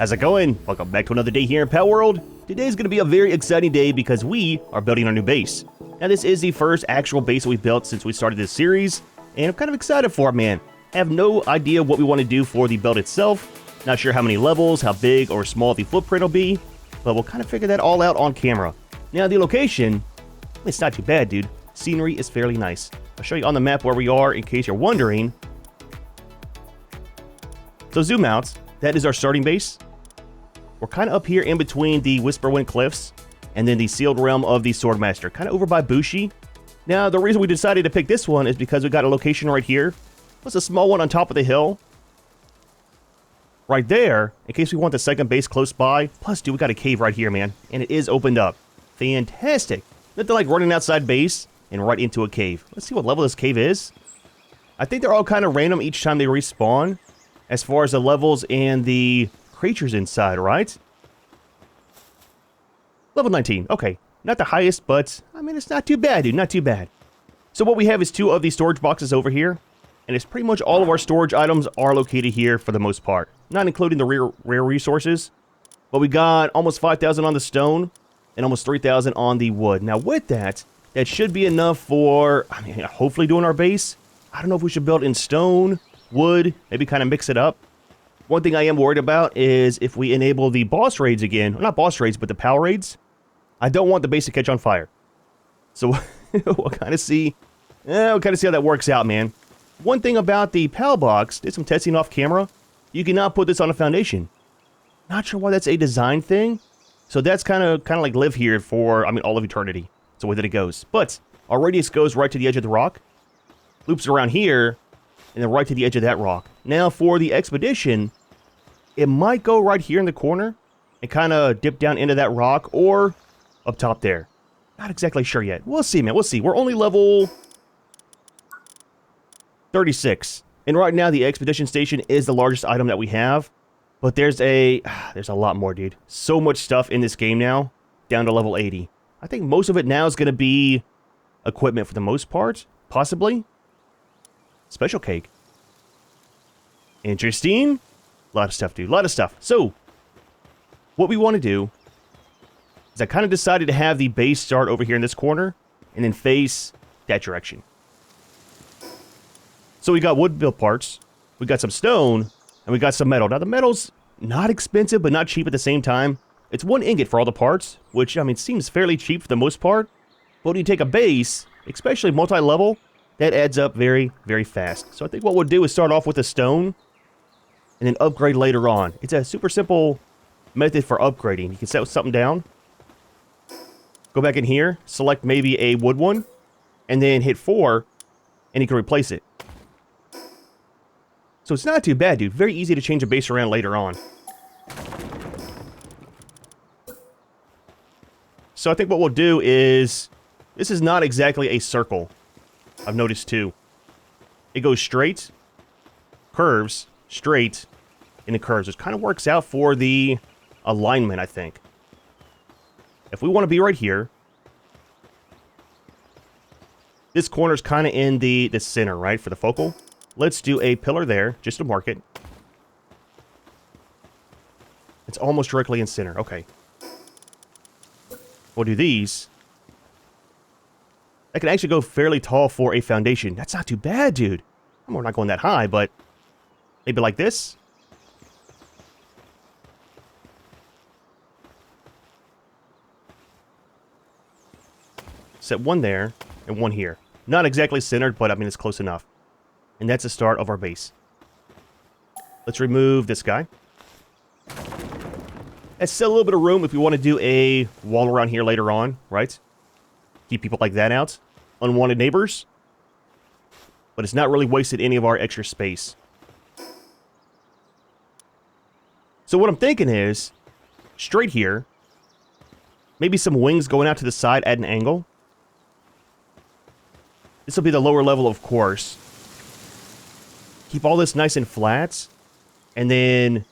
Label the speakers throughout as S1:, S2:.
S1: How's it going? Welcome back to another day here in Palworld. Today's going to be a very exciting day because we are building our new base. Now this is the first actual base that we've built since we started this series, and I'm kind of excited for it, man. I have no idea what we want to do for the build itself. Not sure how many levels, how big or small the footprint will be, but we'll kind of figure that all out on camera. Now the location, it's not too bad, dude. Scenery is fairly nice. I'll show you on the map where we are in case you're wondering. So zoom out. That is our starting base. We're kind of up here in between the Whisperwind Cliffs and then the sealed realm of the Swordmaster, kind of over by Bushi. Now, the reason we decided to pick this one is because we got a location right here. Plus a small one on top of the hill. Right there, in case we want the second base close by. Plus, dude, we got a cave right here, man. And it is opened up. Fantastic. Nothing like running outside base and right into a cave. Let's see what level this cave is. I think they're all kind of random each time they respawn, as far as the levels and the creatures inside, right? Level 19. Okay. Not the highest, but, I mean, it's not too bad, dude. Not too bad. So what we have is 2 of these storage boxes over here. And it's pretty much all of our storage items are located here for the most part. Not including the rare resources. But we got almost 5,000 on the stone and almost 3,000 on the wood. Now with that, that should be enough for, I mean, hopefully doing our base. I don't know if we should build in stone, wood, maybe kind of mix it up. One thing I am worried about is if we enable the boss raids again, well, not boss raids, but the PAL raids, I don't want the base to catch on fire. So we'll kind of see, how that works out, man. One thing about the PAL box, did some testing off camera, you cannot put this on a foundation. Not sure why that's a design thing. So that's kind of like live here for, I mean, all of eternity. It's the way that it goes. But our radius goes right to the edge of the rock, loops around here, and then right to the edge of that rock. Now for the expedition, it might go right here in the corner and kind of dip down into that rock or up top there. Not exactly sure yet. We'll see, man. We'll see. We're only level 36. And right now the expedition station is the largest item that we have. But there's a lot more, dude. So much stuff in this game now, down to level 80. I think most of it now is going to be equipment for the most part, possibly. Special cake. Interesting. A lot of stuff, dude. A lot of stuff. So, what we want to do is I kind of decided to have the base start over here in this corner and then face that direction. So we got wood built parts, we got some stone, and we got some metal. Now the metal's not expensive, but not cheap at the same time. It's 1 ingot for all the parts, which, I mean, seems fairly cheap for the most part. But when you take a base, especially multi-level, that adds up very, very fast. So I think what we'll do is start off with a stone and then upgrade later on. It's a super simple method for upgrading. You can set something down, go back in here, select maybe a wood one, and then hit 4, and you can replace it. So it's not too bad, dude. Very easy to change a base around later on. So I think what we'll do is, this is not exactly a circle. I've noticed too. It goes straight, curves, straight, and it curves. It kind of works out for the alignment, I think. If we want to be right here, this corner's kind of in the center, right, for the focal. Let's do a pillar there, just to mark it. It's almost directly in center. Okay. We'll do these. I can actually go fairly tall for a foundation. That's not too bad, dude. We're not going that high, but maybe like this. Set one there and one here. Not exactly centered, but I mean, it's close enough. And that's the start of our base. Let's remove this guy. That's still a little bit of room if we want to do a wall around here later on, right? Keep people like that out. Unwanted neighbors. But it's not really wasted any of our extra space. So what I'm thinking is, straight here, maybe some wings going out to the side at an angle. This will be the lower level, of course. Keep all this nice and flat. And then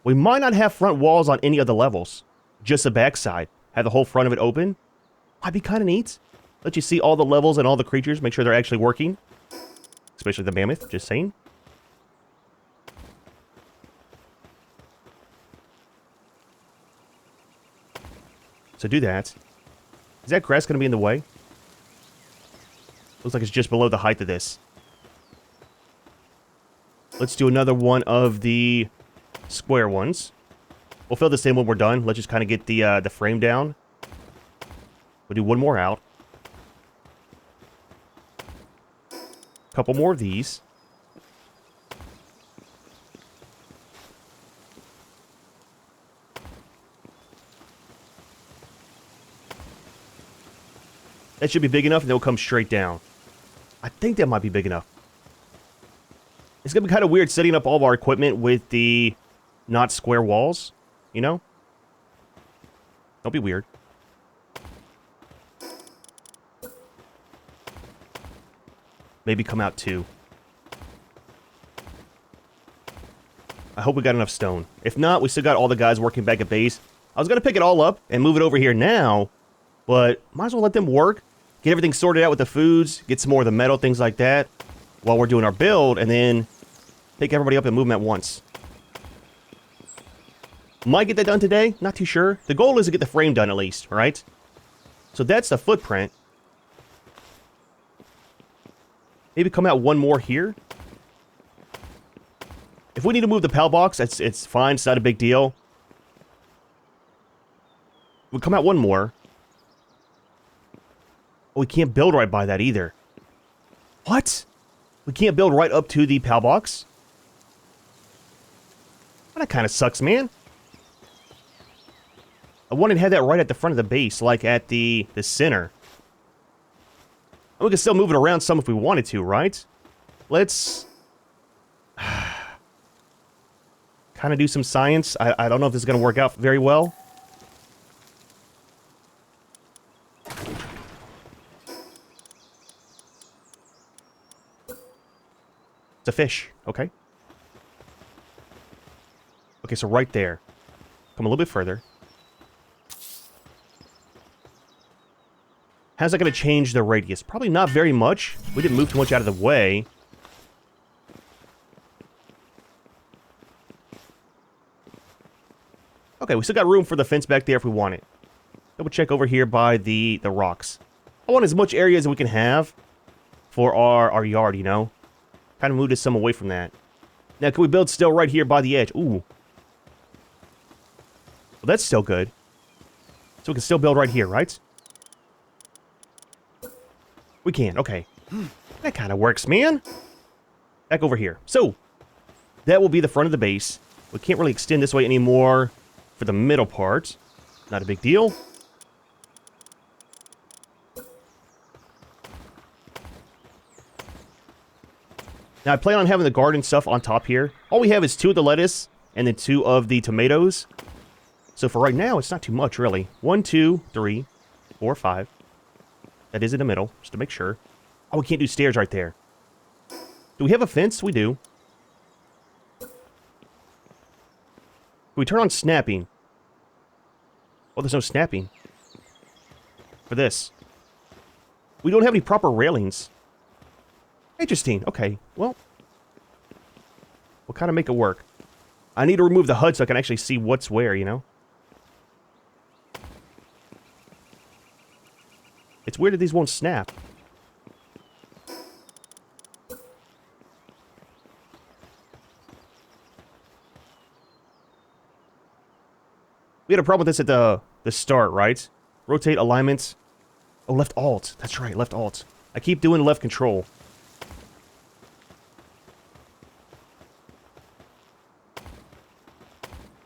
S1: we might not have front walls on any of the levels. Just the backside. Have the whole front of it open. Might be kind of neat. Let you see all the levels and all the creatures. Make sure they're actually working. Especially the mammoth, just saying. So do that. Is that grass going to be in the way? Looks like it's just below the height of this. Let's do another one of the square ones. We'll fill this in when we're done. Let's just kind of get the frame down. We'll do one more out. Couple more of these. That should be big enough and they'll come straight down. I think that might be big enough. It's going to be kind of weird setting up all of our equipment with the not square walls, you know? Don't be weird. Maybe come out 2. I hope we got enough stone. If not, we still got all the guys working back at base. I was going to pick it all up and move it over here now, but might as well let them work. Get everything sorted out with the foods, get some more of the metal, things like that, while we're doing our build, and then pick everybody up and move them at once. Might get that done today, not too sure. The goal is to get the frame done at least, right? So that's the footprint. Maybe come out one more here. If we need to move the PAL box, it's fine, it's not a big deal. We'll come out one more. Oh, we can't build right by that either. What? We can't build right up to the PAL box? Well, that kind of sucks, man. I wanted to have that right at the front of the base, like at the center. And we can still move it around some if we wanted to, right? Let's kind of do some science. I don't know if this is going to work out very well. It's a fish. Okay. Okay, so right there. Come a little bit further. How's that going to change the radius? Probably not very much. We didn't move too much out of the way. Okay, we still got room for the fence back there if we want it. Double check over here by the rocks. I want as much area as we can have for our yard, you know? Kind of moved some away from that. Now, can we build still right here by the edge? Ooh. Well, that's still good. So we can still build right here, right? We can, okay. That kind of works, man. Back over here. So, that will be the front of the base. We can't really extend this way anymore for the middle part. Not a big deal. Now, I plan on having the garden stuff on top here. All we have is 2 of the lettuce and then 2 of the tomatoes. So for right now, it's not too much, really. 1, 2, 3, 4, 5. That is in the middle, just to make sure. Oh, we can't do stairs right there. Do we have a fence? We do. Can we turn on snapping? Oh, there's no snapping. For this. We don't have any proper railings. Interesting. Okay. Well, we'll kind of make it work. I need to remove the HUD so I can actually see what's where, you know? It's weird that these won't snap. We had a problem with this at the start, right? Rotate alignments. Oh, left alt. That's right, left alt. I keep doing left control.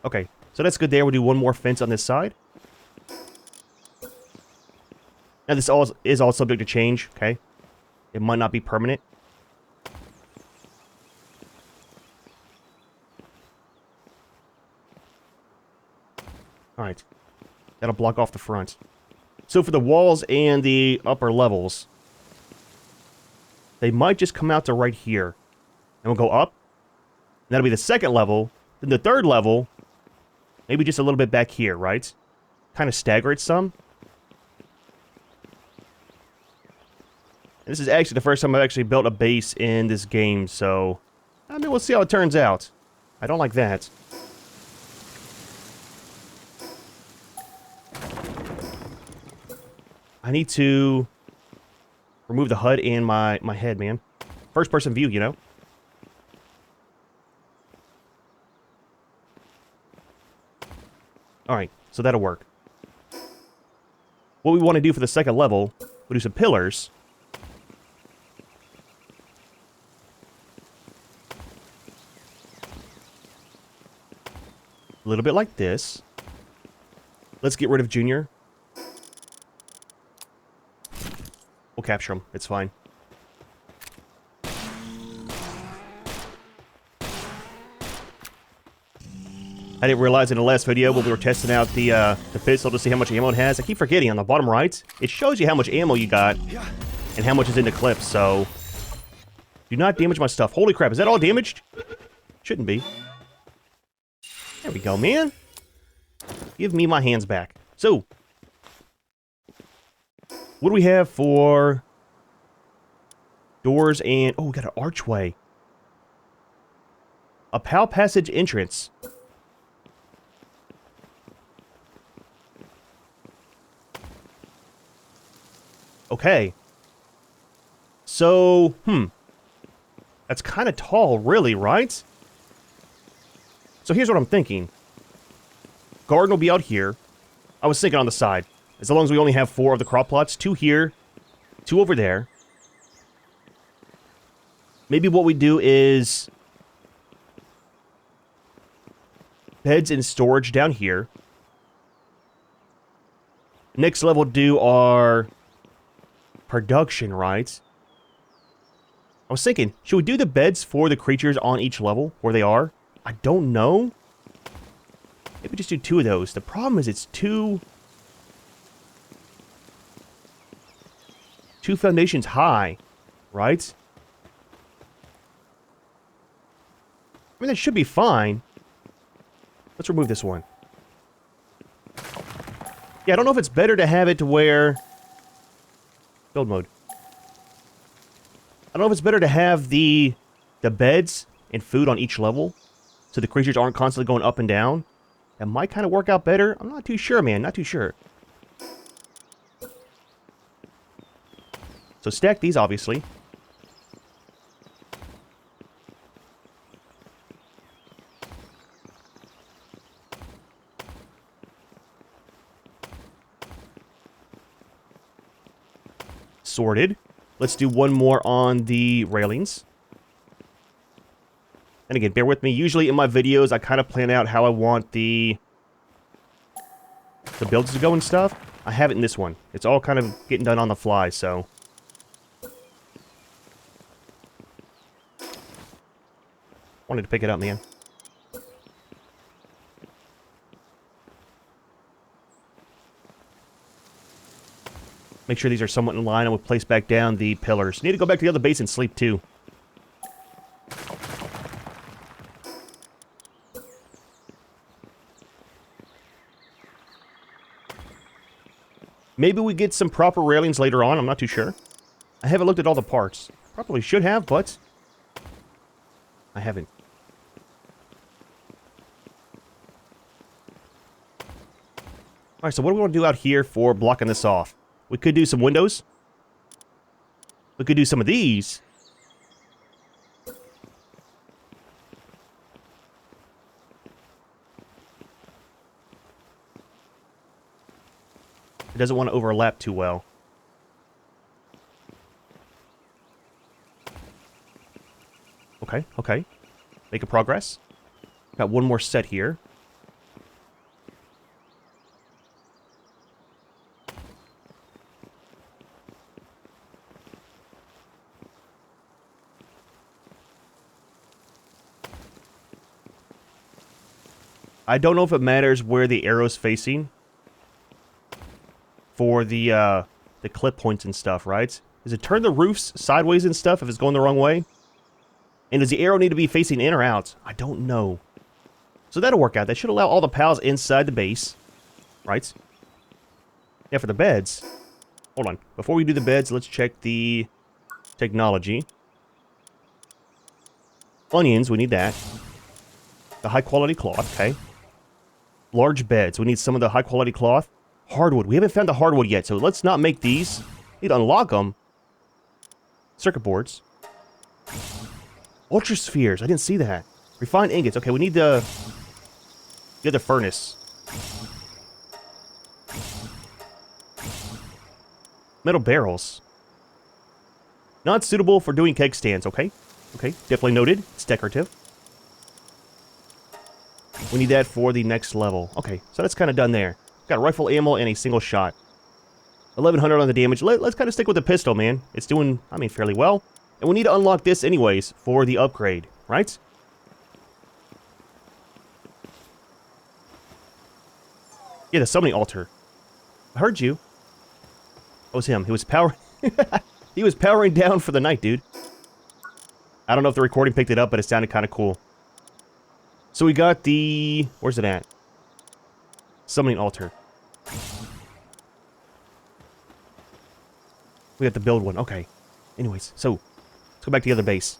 S1: Okay, so that's good there. We'll do one more fence on this side. Now this is all subject to change, okay? It might not be permanent. Alright. That'll block off the front. So for the walls and the upper levels, they might just come out to right here. And we'll go up. And that'll be the second level. Then the third level, maybe just a little bit back here, right? Kind of stagger it some. And this is actually the first time I've actually built a base in this game, so I mean, we'll see how it turns out. I don't like that. I need to remove the HUD and my head, man. First person view, you know? Alright, so that'll work. What we want to do for the second level, we'll do some pillars. A little bit like this. Let's get rid of Junior. We'll capture him. It's fine. I didn't realize in the last video when we were testing out the pistol to see how much ammo it has. I keep forgetting on the bottom right, it shows you how much ammo you got and how much is in the clip, so do not damage my stuff. Holy crap, is that all damaged? Shouldn't be. There we go, man. Give me my hands back. So, what do we have for doors and... Oh, we got an archway. A PAL passage entrance. Okay. So, that's kind of tall, really, right? So here's what I'm thinking. Garden will be out here. I was thinking on the side. As long as we only have 4 of the crop plots. 2 here. 2 over there. Maybe what we do is... beds and storage down here. Next level do our... production, right? I was thinking, should we do the beds for the creatures on each level, where they are? I don't know. Maybe just do 2 of those. The problem is it's 2 foundations high, right? I mean, that should be fine. Let's remove this one. Yeah, I don't know if it's better to have it to where... Build mode. I don't know if it's better to have the beds and food on each level so the creatures aren't constantly going up and down. That might kind of work out better. I'm not too sure, man. Not too sure. So stack these, obviously. Sorted. Let's do one more on the railings. And again, bear with me. Usually in my videos, I kind of plan out how I want the builds to go and stuff. I have it in this one. It's all kind of getting done on the fly, so... wanted to pick it up, man. Make sure these are somewhat in line, and we'll place back down the pillars. Need to go back to the other base and sleep, too. Maybe we get some proper railings later on. I'm not too sure. I haven't looked at all the parts. Probably should have, but... I haven't. Alright, so what do we want to do out here for blocking this off? We could do some windows. We could do some of these. It doesn't want to overlap too well. Okay, okay. Making progress. Got one more set here. I don't know if it matters where the arrow's facing for the clip points and stuff, right? Does it turn the roofs sideways and stuff if it's going the wrong way? And does the arrow need to be facing in or out? I don't know. So that'll work out. That should allow all the pals inside the base, right? Yeah, for the beds. Hold on. Before we do the beds, let's check the technology. Onions, we need that. The high quality cloth, okay. Large beds. We need some of the high quality cloth. Hardwood. We haven't found the hardwood yet, so let's not make these. Need to unlock them. Circuit boards. Ultra spheres. I didn't see that. Refined ingots. Okay, we need the other furnace. Metal barrels. Not suitable for doing keg stands. Okay. Okay, definitely noted. It's decorative. We need that for the next level. Okay, so that's kind of done there. Got rifle ammo and a single shot. 1100 on the damage. Let's kind of stick with the pistol, man. It's doing, I mean, fairly well. And we need to unlock this anyways for the upgrade, right? Yeah, the summoning altar. I heard you. That was him. He was he was powering down for the night, dude. I don't know if the recording picked it up, but it sounded kind of cool. So we got the... Where's it at? Summoning altar. We got the build one. Okay. Anyways, so let's go back to the other base.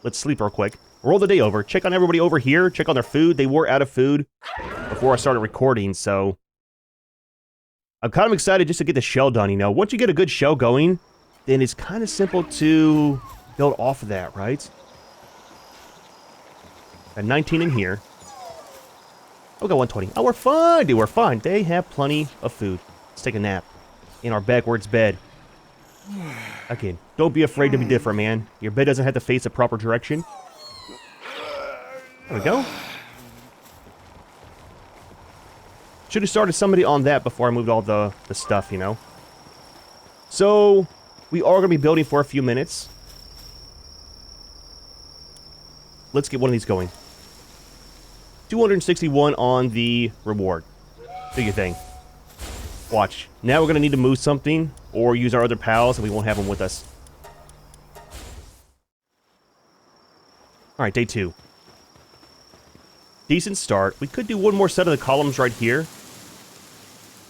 S1: Let's sleep real quick. Roll the day over. Check on everybody over here. Check on their food. They were out of food before I started recording, so... I'm kind of excited just to get the shell done, you know. Once you get a good shell going, then it's kind of simple to build off of that, right? Got 19 in here. Oh, we got 120. Oh, we're fine, dude. We're fine. They have plenty of food. Let's take a nap in our backwards bed. Again, don't be afraid to be different, man. Your bed doesn't have to face the proper direction. There we go. Should have started somebody on that before I moved all the stuff, you know. So, we are going to be building for a few minutes. Let's get one of these going. 261 on the reward. Do your thing. Watch. Now we're going to need to move something or use our other pals and we won't have them with us. Alright, day 2. Decent start. We could do one more set of the columns right here.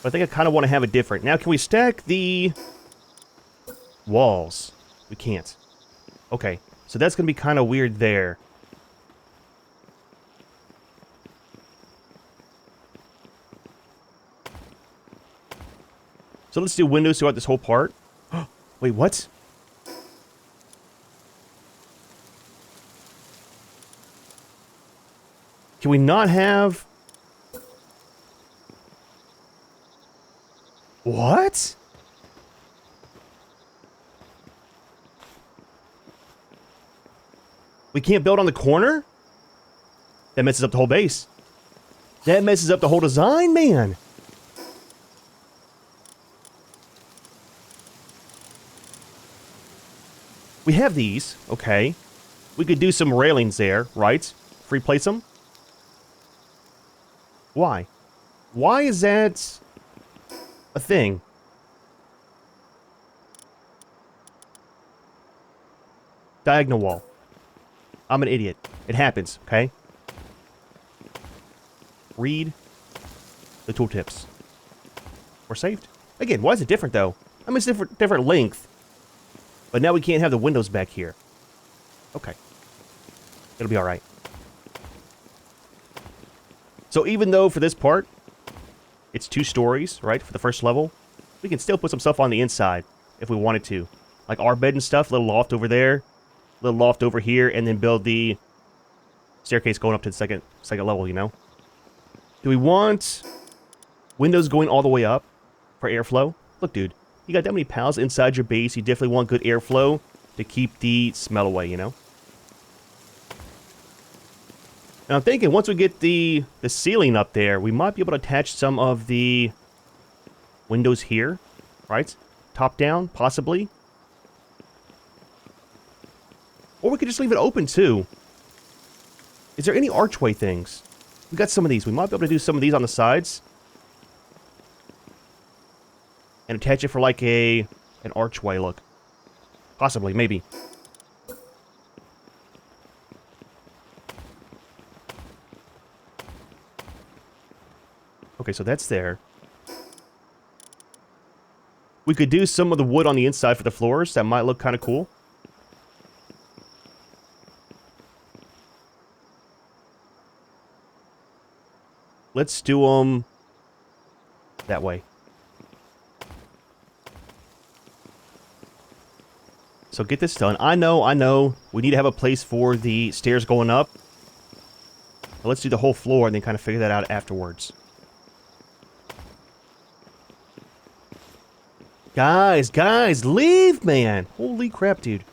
S1: But I think I kind of want to have it different. Now, can we stack the walls? We can't. Okay, so that's going to be kind of weird there. So let's do windows throughout this whole part. Wait, what? Can we not have... What? We can't build on the corner? That messes up the whole base. That messes up the whole design, man. We have these, okay. We could do some railings there, right? Free place them. Why? Why is that a thing? Diagonal wall. I'm an idiot. It happens, okay? Read the tooltips. We're saved. Again, why is it different, though? I mean, it's different length. But now we can't have the windows back here. Okay. It'll be alright. So even though for this part, it's 2 stories, right, for the first level, we can still put some stuff on the inside if we wanted to. Like our bed and stuff, little loft over there, little loft over here, and then build the staircase going up to the second level, you know? Do we want windows going all the way up for airflow? Look, dude, you got that many pals inside your base, you definitely want good airflow to keep the smell away, you know? And I'm thinking once we get the ceiling up there, we might be able to attach some of the windows here, right? Top down, possibly. Or we could just leave it open, too. Is there any archway things? We got some of these. We might be able to do some of these on the sides. And attach it for like an archway look. Possibly, maybe. Okay, so that's there. We could do some of the wood on the inside for the floors. That might look kind of cool. Let's do them that way. So get this done. I know. We need to have a place for the stairs going up. But let's do the whole floor and then kind of figure that out afterwards. Guys, leave, man. Holy crap, dude.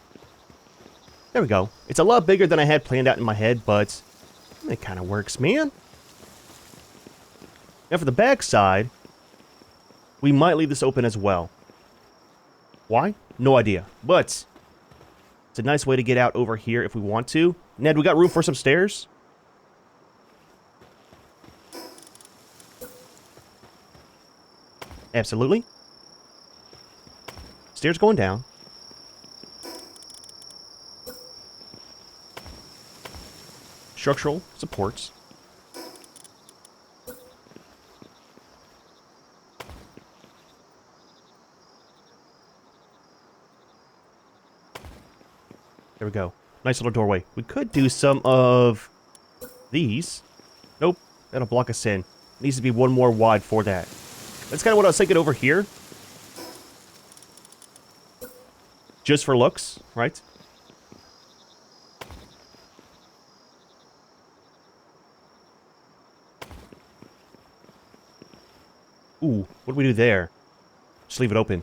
S1: There we go. It's a lot bigger than I had planned out in my head, but it kind of works, man. Now for the back side, we might leave this open as well. Why? No idea. But it's a nice way to get out over here if we want to. Ned, we got room for some stairs? Absolutely. Stairs going down. Structural supports. There we go. Nice little doorway. We could do some of these. Nope. That'll block us in. Needs to be one more wide for that. That's kind of what I was thinking over here. Just for looks, right? Ooh, what do we do there? Just leave it open.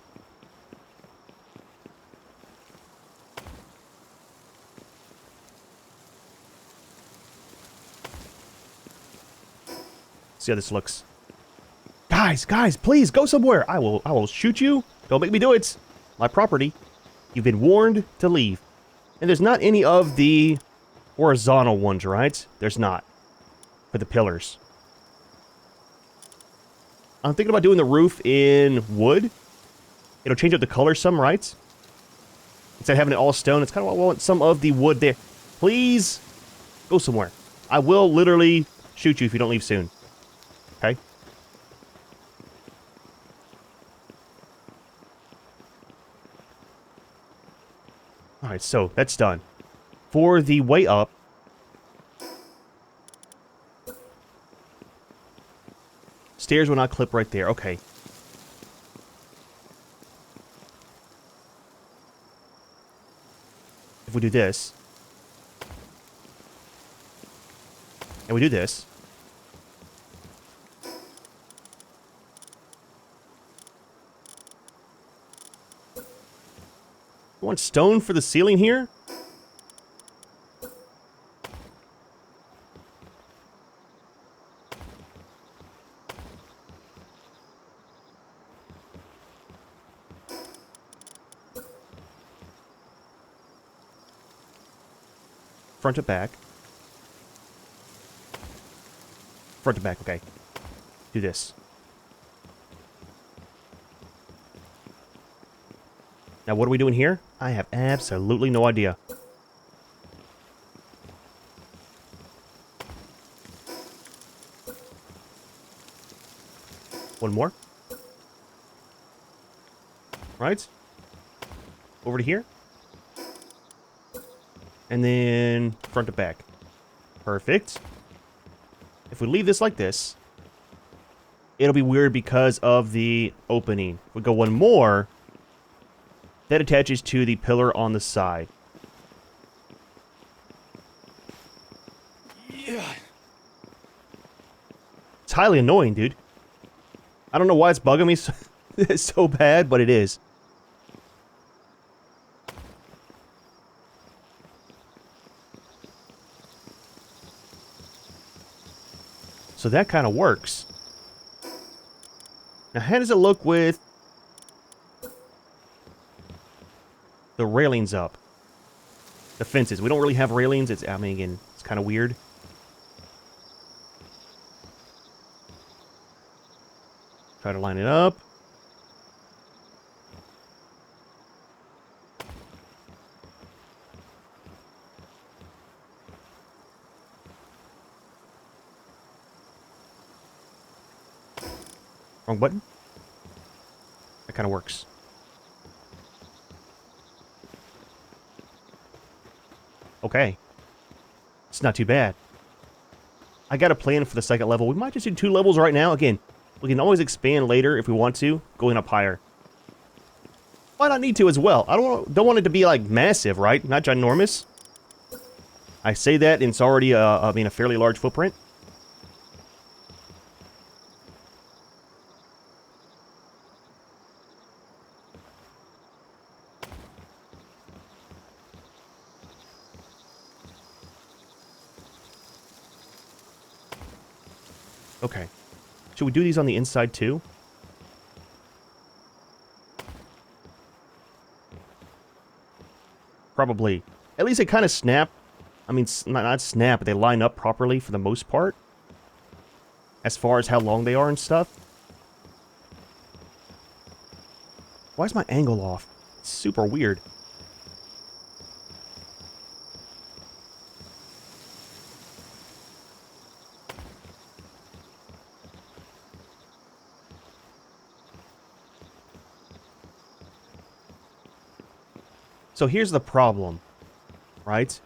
S1: See how this looks. Guys, please go somewhere. I will shoot you. Don't make me do it. My property. You've been warned to leave. And there's not any of the horizontal ones, right? There's not. For the pillars. I'm thinking about doing the roof in wood. It'll change up the color some, right? Instead of having it all stone, it's kind of what I want some of the wood there. Please go somewhere. I will literally shoot you if you don't leave soon. Okay? Alright, so that's done. For the way up, stairs will not clip right there. Okay. If we do this, and we do this, you want stone for the ceiling here? Front to back. Front to back, okay. Do this. Now, what are we doing here? I have absolutely no idea. One more. Right? Over to here. And then front to back. Perfect. If we leave this like this, it'll be weird because of the opening. If we go one more, that attaches to the pillar on the side. Yeah. It's highly annoying, dude. I don't know why it's bugging me so bad, but it is. So that kind of works. Now, how does it look with the railings up? The fences. We don't really have railings. It's, I mean, again, it's kind of weird. Try to line it up. Wrong button. That kind of works. Okay. It's not too bad. I got a plan for the second level. We might just do 2 levels right now. Again, we can always expand later if we want to, going up higher. Might not need to as well. I don't want it to be, like, massive, right? Not ginormous. I say that, and it's already, a fairly large footprint. Okay. Should we do these on the inside, too? Probably. At least they kind of snap. I mean, not snap, but they line up properly for the most part. As far as how long they are and stuff. Why is my angle off? It's super weird. So here's the problem, right?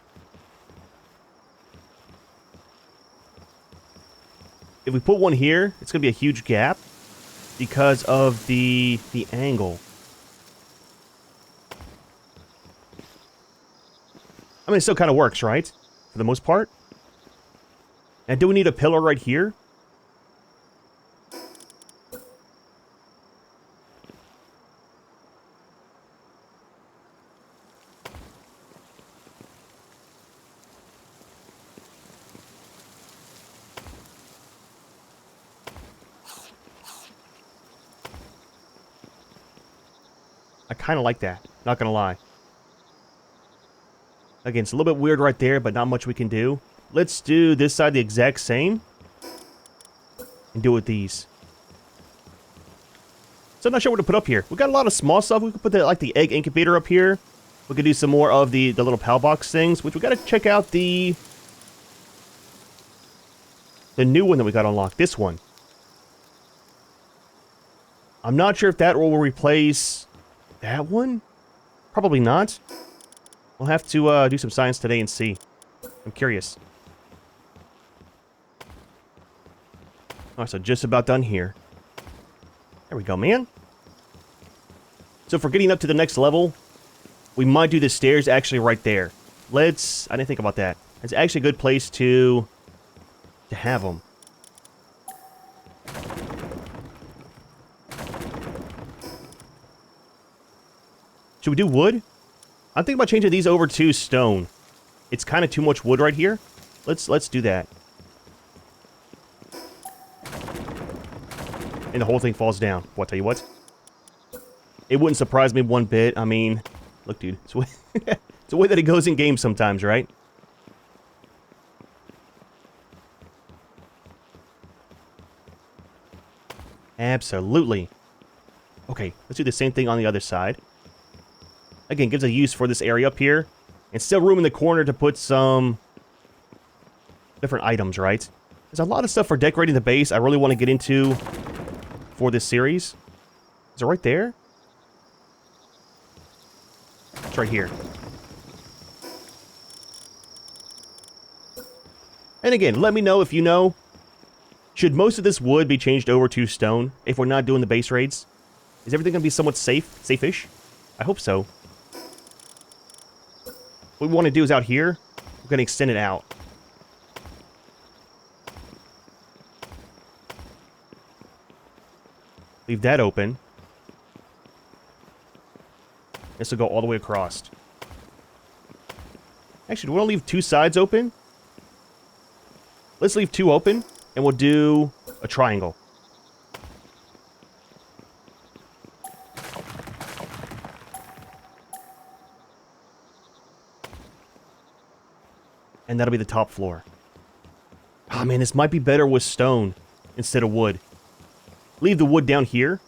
S1: If we put one here, it's going to be a huge gap because of the angle. I mean, it still kind of works, right? For the most part. And do we need a pillar right here? I kind of like that, not gonna lie. Again, it's a little bit weird right there, but not much we can do. Let's do this side the exact same. And do it with these. So I'm not sure what to put up here. We got a lot of small stuff. We could put like the egg incubator up here. We could do some more of the little PAL box things, which we gotta check out the new one that we got unlocked. This one. I'm not sure if that will replace that one. Probably not. We'll have to do some science today and see. I'm curious. Alright, so just about done here. There we go, man. So for getting up to the next level, we might do the stairs actually right there. I didn't think about that. It's actually a good place to have them. Should we do wood? I'm thinking about changing these over to stone. It's kind of too much wood right here. Let's do that. And the whole thing falls down. Well, I'll tell you what. It wouldn't surprise me one bit. I mean, look, dude. It's the way that it goes in games sometimes, right? Absolutely. Okay, let's do the same thing on the other side. Again, gives a use for this area up here. And still room in the corner to put some different items, right? There's a lot of stuff for decorating the base I really want to get into for this series. Is it right there? It's right here. And again, let me know if you know. Should most of this wood be changed over to stone if we're not doing the base raids? Is everything going to be somewhat safe-ish? I hope so. What we want to do is out here, we're going to extend it out. Leave that open. This will go all the way across. Actually, do we want to leave two sides open? Let's leave two open, and we'll do a triangle. And that'll be the top floor. Oh man, this might be better with stone instead of wood. Leave the wood down here.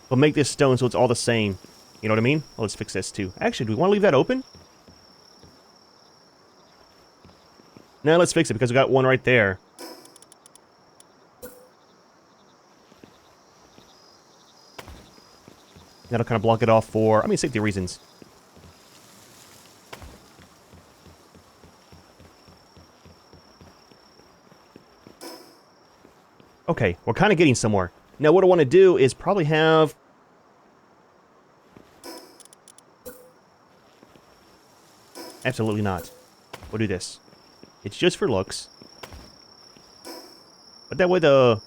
S1: But make this stone so it's all the same. You know what I mean? Oh, let's fix this too. Actually, do we want to leave that open? No, let's fix it because we got one right there. That'll kind of block it off for, safety reasons. Okay, we're kind of getting somewhere. Now what I want to do is probably have Absolutely not. We'll do this. It's just for looks. But that way the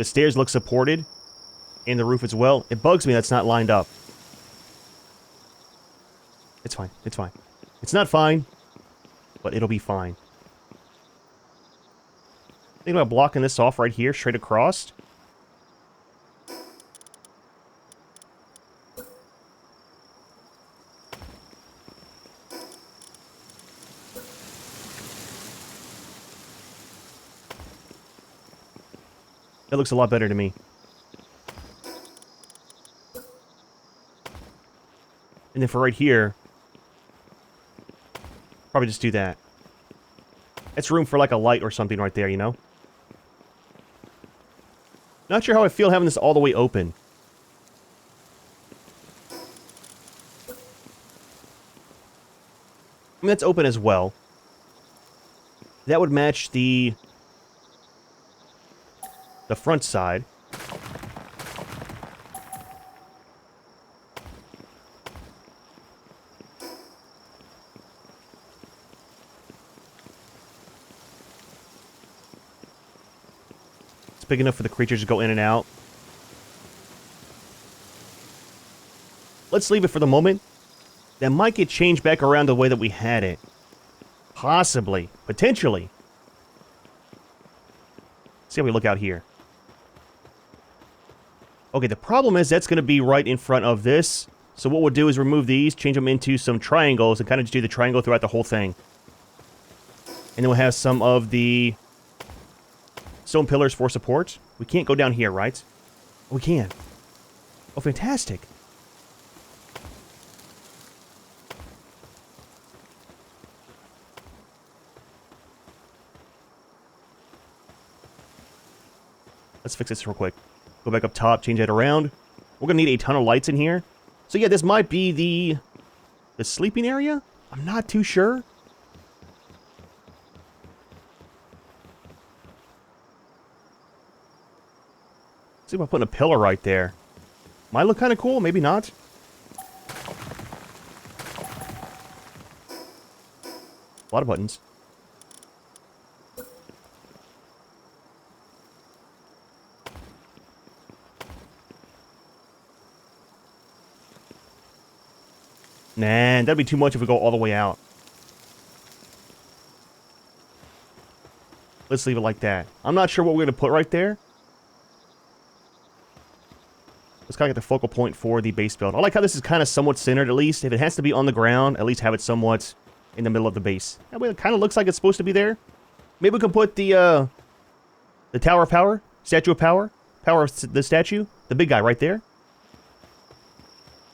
S1: stairs look supported. And the roof as well. It bugs me that's not lined up. It's fine. It's fine. It's not fine. But it'll be fine. Think about blocking this off right here, straight across. That looks a lot better to me. And then for right here, probably just do that. That's room for like a light or something right there, you know? Not sure how I feel having this all the way open. I mean, that's open as well. That would match the front side. It's big enough for the creatures to go in and out. Let's leave it for the moment. That might get changed back around the way that we had it. Possibly. Potentially. See how we look out here. Okay, the problem is that's going to be right in front of this. So what we'll do is remove these, change them into some triangles, and kind of just do the triangle throughout the whole thing. And then we'll have some of the stone pillars for support. We can't go down here, right? Oh, we can. Oh, fantastic. Let's fix this real quick. Go back up top, change that around. We're going to need a ton of lights in here. So yeah, this might be the sleeping area? I'm not too sure. See if I put a pillar right there. Might look kind of cool, maybe not. A lot of buttons. Nah, that'd be too much if we go all the way out. Let's leave it like that. I'm not sure what we're going to put right there. Let's kind of get the focal point for the base build. I like how this is kind of somewhat centered, at least. If it has to be on the ground, at least have it somewhat in the middle of the base. That way it kind of looks like it's supposed to be there. Maybe we can put the Tower of Power, Statue of Power, Power of the Statue, the big guy right there.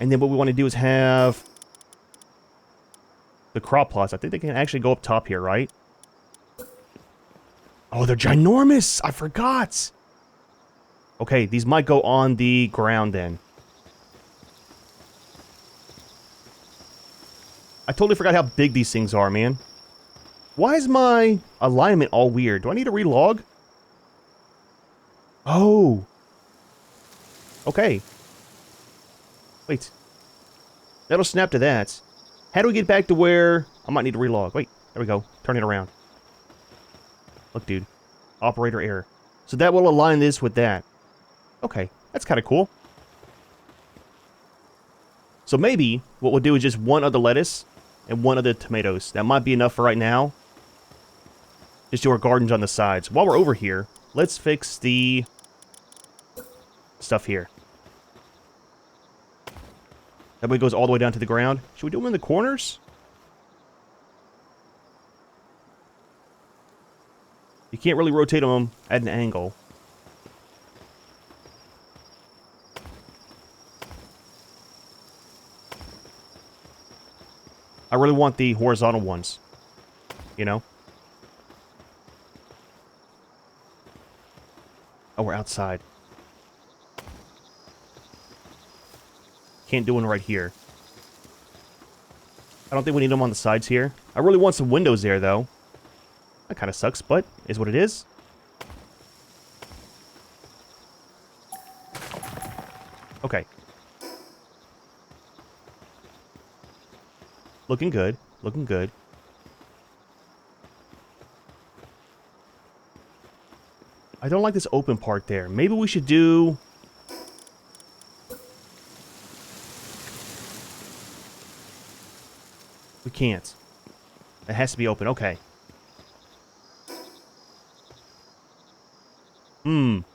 S1: And then what we want to do is have the crop plots. I think they can actually go up top here, right? Oh, they're ginormous! I forgot! Okay, these might go on the ground then. I totally forgot how big these things are, man. Why is my alignment all weird? Do I need to relog? Oh. Okay. Wait. That'll snap to that. How do we get back to where... I might need to relog. Wait, there we go. Turn it around. Look, dude. Operator error. So that will align this with that. Okay, that's kind of cool. So maybe what we'll do is just one of the lettuce and one of the tomatoes. That might be enough for right now. Just do our gardens on the sides. While we're over here, let's fix the stuff here. That way it goes all the way down to the ground. Should we do them in the corners? You can't really rotate them at an angle. I really want the horizontal ones. You know? Oh, we're outside. Can't do one right here. I don't think we need them on the sides here. I really want some windows there, though. That kind of sucks, but is what it is. Okay. Looking good. Looking good. I don't like this open part there. Maybe we should do... We can't. It has to be open. Okay. I mean,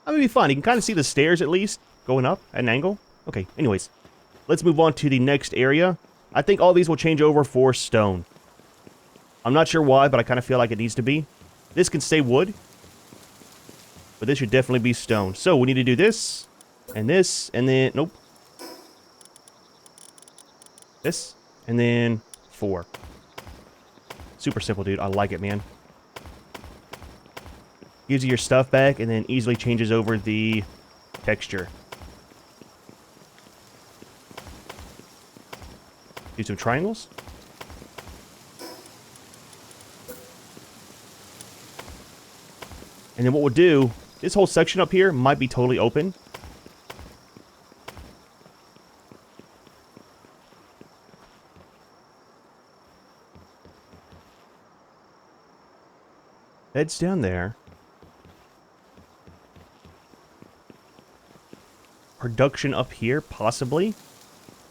S1: it'd be fun. You can kind of see the stairs at least going up at an angle. Okay, anyways. Let's move on to the next area. I think all these will change over for stone. I'm not sure why, but I kind of feel like it needs to be. This can stay wood. But this should definitely be stone. So we need to do this. And then... Nope. This. And then 4. Super simple, dude. I like it, man. Gives you your stuff back and then easily changes over the texture. Do some triangles. And then what we'll do, this whole section up here might be totally open. Heads down there. Production up here, possibly.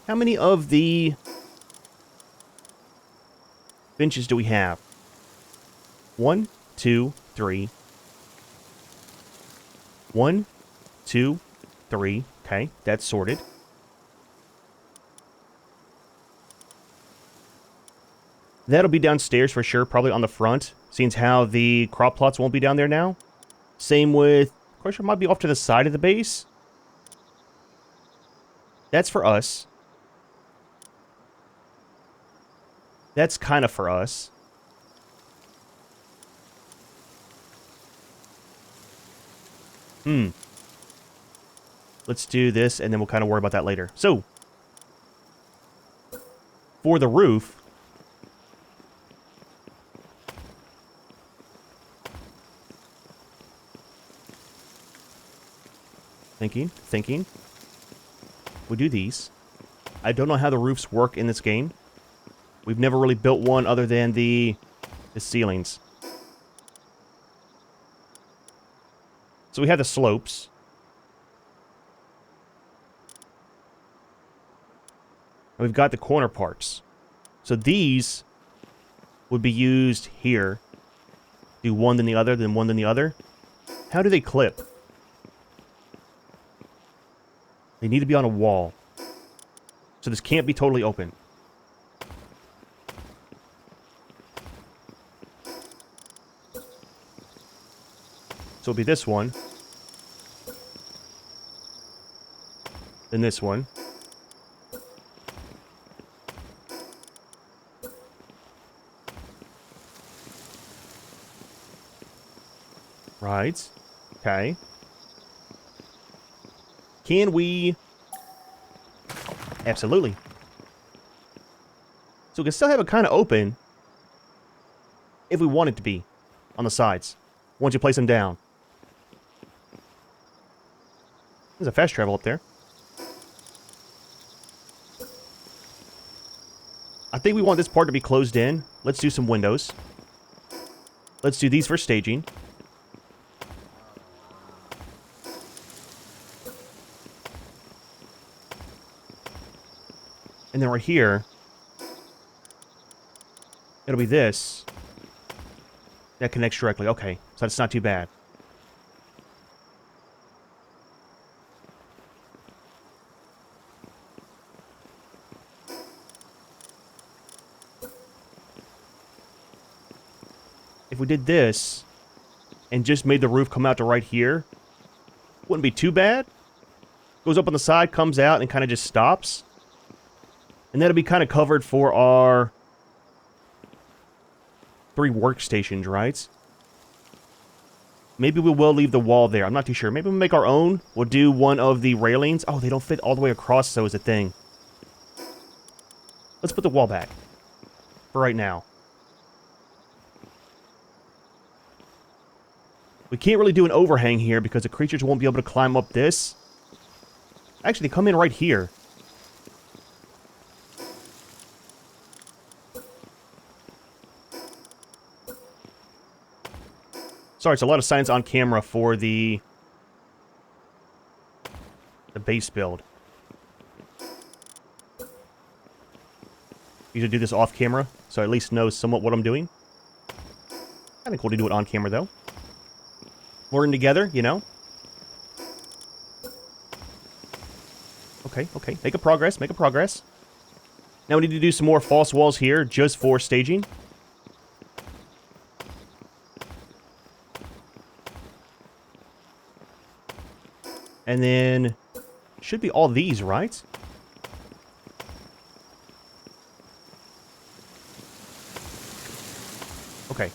S1: How many of the benches do we have? 1, 2, 3. 1, 2, 3. Okay, that's sorted. That'll be downstairs for sure, probably on the front, seeing how the crop plots won't be down there now. Same with, of course, it might be off to the side of the base. That's for us. That's kind of for us. Let's do this, and then we'll kind of worry about that later. So, for the roof, thinking. We do these. I don't know how the roofs work in this game. We've never really built one other than the ceilings. So we have the slopes. And we've got the corner parts. So these would be used here. Do one then the other, then one then the other. How do they clip? They need to be on a wall. So this can't be totally open. So it'll be this one. Then this one. Right. Okay. Can we... Absolutely. So we can still have it kind of open if we want it to be on the sides once you place them down. There's a fast travel up there. I think we want this part to be closed in. Let's do some windows. Let's do these for staging. And then right here, it'll be this. That connects directly. Okay, so that's not too bad. If we did this, and just made the roof come out to right here, wouldn't be too bad. Goes up on the side, comes out, and kind of just stops. And that'll be kind of covered for our 3 workstations, right? Maybe we will leave the wall there. I'm not too sure. Maybe we'll make our own. We'll do one of the railings. Oh, they don't fit all the way across, so is a thing. Let's put the wall back for right now. We can't really do an overhang here because the creatures won't be able to climb up this. Actually, they come in right here. Sorry, it's a lot of science on camera for the base build. Usually do this off camera, so I at least know somewhat what I'm doing. Kind of cool to do it on camera, though. Working together, you know? Okay, okay. Make a progress, make a progress. Now we need to do some more false walls here, just for staging. And then, should be all these, right? Okay.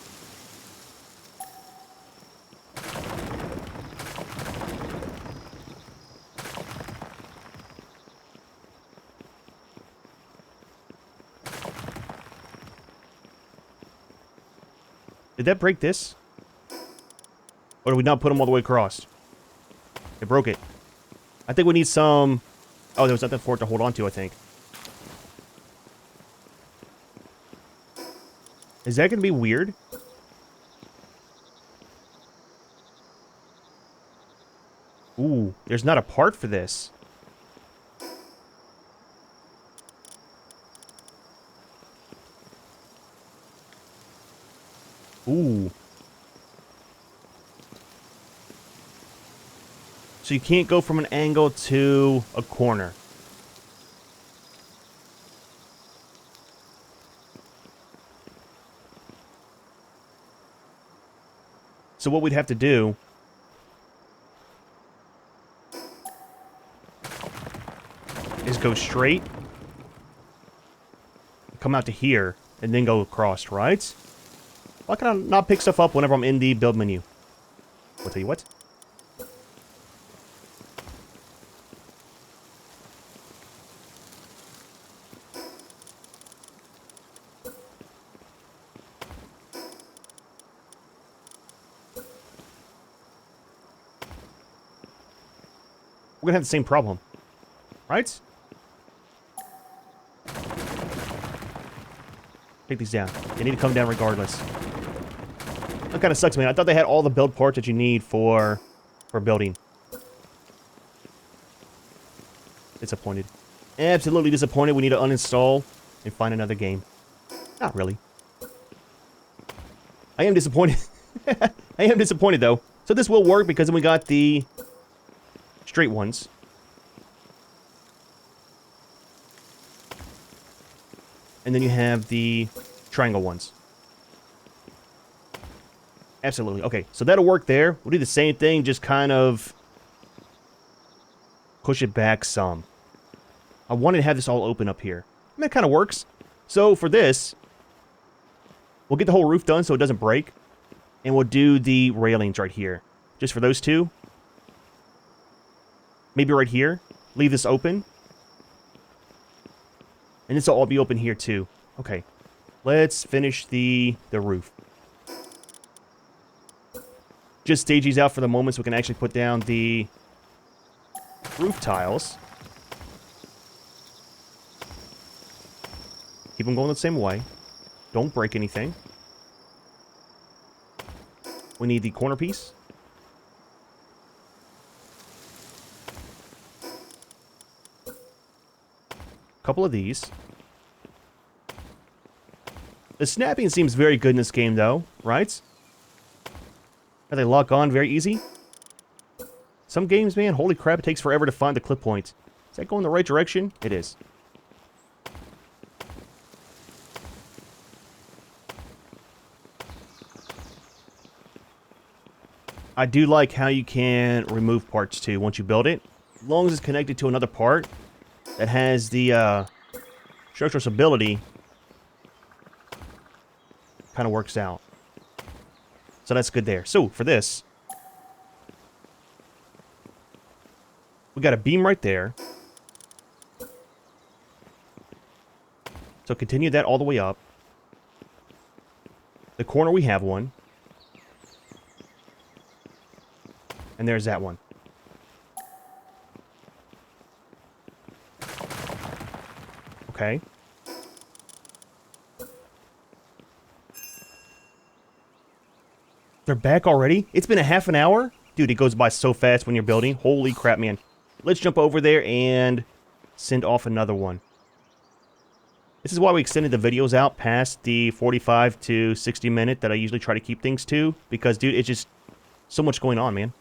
S1: Did that break this? Or did we not put them all the way across? It broke it. I think we need some... Oh, there was nothing for it to hold on to, I think. Is that going to be weird? Ooh, there's not a part for this. Ooh. So you can't go from an angle to a corner. So what we'd have to do is go straight, come out to here, and then go across, right? Why can I not pick stuff up whenever I'm in the build menu? I'll tell you what. We're gonna have the same problem, right? Take these down. They need to come down regardless. That kind of sucks, man. I thought they had all the build parts that you need for building. Disappointed. Absolutely disappointed. We need to uninstall and find another game. Not really. I am disappointed. I am disappointed, though. So this will work because then we got the straight ones. And then you have the triangle ones. Absolutely. Okay, so that'll work there. We'll do the same thing, just kind of push it back some. I wanted to have this all open up here. And that kind of works. So for this, we'll get the whole roof done so it doesn't break. And we'll do the railings right here. Just for those two. Maybe right here. Leave this open. And this will all be open here too. Okay. Let's finish the roof. Just stage these out for the moment so we can actually put down the roof tiles. Keep them going the same way. Don't break anything. We need the corner piece. Couple of these. The snapping seems very good in this game, though, right? How they lock on very easy. Some games, man, holy crap, it takes forever to find the clip point. Is that going the right direction? It is. I do like how you can remove parts, too, once you build it. As long as it's connected to another part that has the structural stability, kind of works out. So that's good there. So for this, we got a beam right there. So continue that all the way up. The corner, we have one. And there's that one. Okay. They're back already? It's been a half an hour? Dude, it goes by so fast when you're building. Holy crap, man. Let's jump over there and send off another one. This is why we extended the videos out past the 45 to 60 minute that I usually try to keep things to. Because, dude, it's just so much going on, man.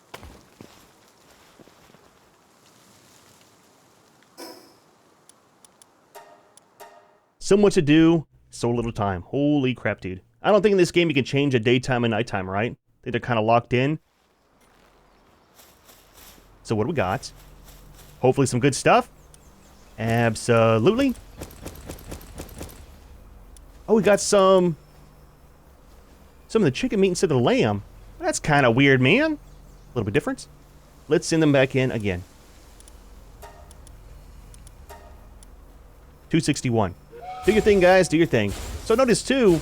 S1: So much to do, so little time. Holy crap, dude. I don't think in this game you can change a daytime and nighttime, right? I think they're kind of locked in. So what do we got? Hopefully some good stuff. Absolutely. Oh, we got some of the chicken meat instead of the lamb. That's kind of weird, man. A little bit different. Let's send them back in again. 261. Do your thing, guys. Do your thing. So notice, too,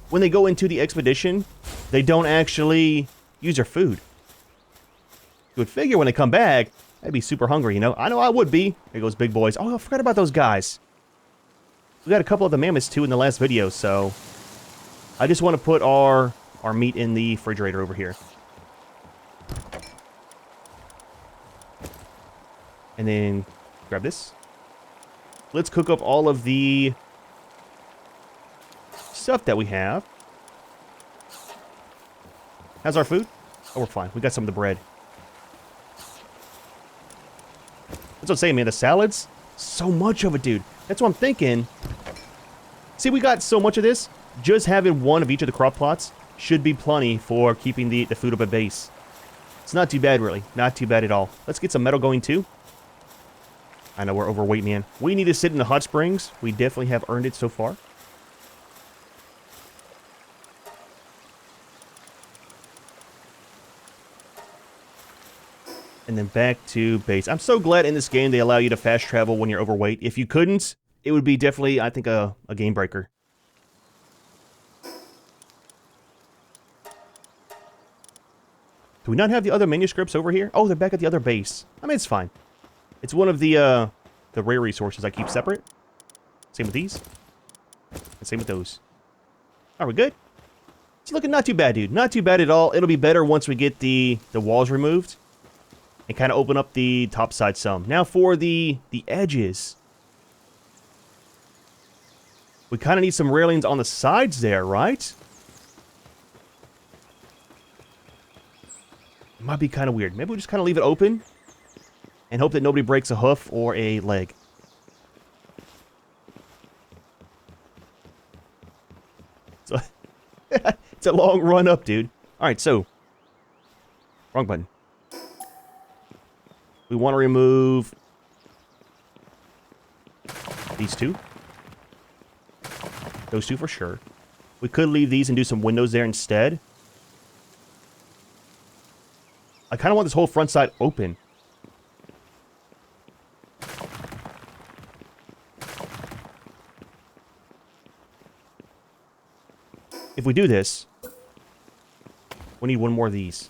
S1: when they go into the expedition, they don't actually use their food. You would figure when they come back, they'd be super hungry, you know? I know I would be. There goes big boys. Oh, I forgot about those guys. We got a couple of the mammoths, too, in the last video, so I just want to put our meat in the refrigerator over here. And then grab this. Let's cook up all of the stuff that we have. How's our food? Oh, we're fine. We got some of the bread. That's what I'm saying, man. The salads, so much of it, dude. That's what I'm thinking. See, we got so much of this. Just having one of each of the crop plots should be plenty for keeping the food up at base. It's not too bad, really. Not too bad at all. Let's get some metal going, too. I know we're overweight, man. We need to sit in the hot springs. We definitely have earned it so far. And then back to base. I'm so glad in this game they allow you to fast travel when you're overweight. If you couldn't, it would be definitely, I think, a game breaker. Do we not have the other manuscripts over here? Oh, they're back at the other base. I mean, it's fine. It's one of the rare resources I keep separate. Same with these. And same with those. Are we good? It's looking not too bad, dude. Not too bad at all. It'll be better once we get the walls removed. And kind of open up the top side some. Now for the edges. We kind of need some railings on the sides there, right? It might be kind of weird. Maybe we just kind of leave it open. And hope that nobody breaks a hoof or a leg. So, it's a long run up, dude. Alright, so. Wrong button. We want to remove these two. Those two for sure. We could leave these and do some windows there instead. I kind of want this whole front side open. If we do this, we need one more of these.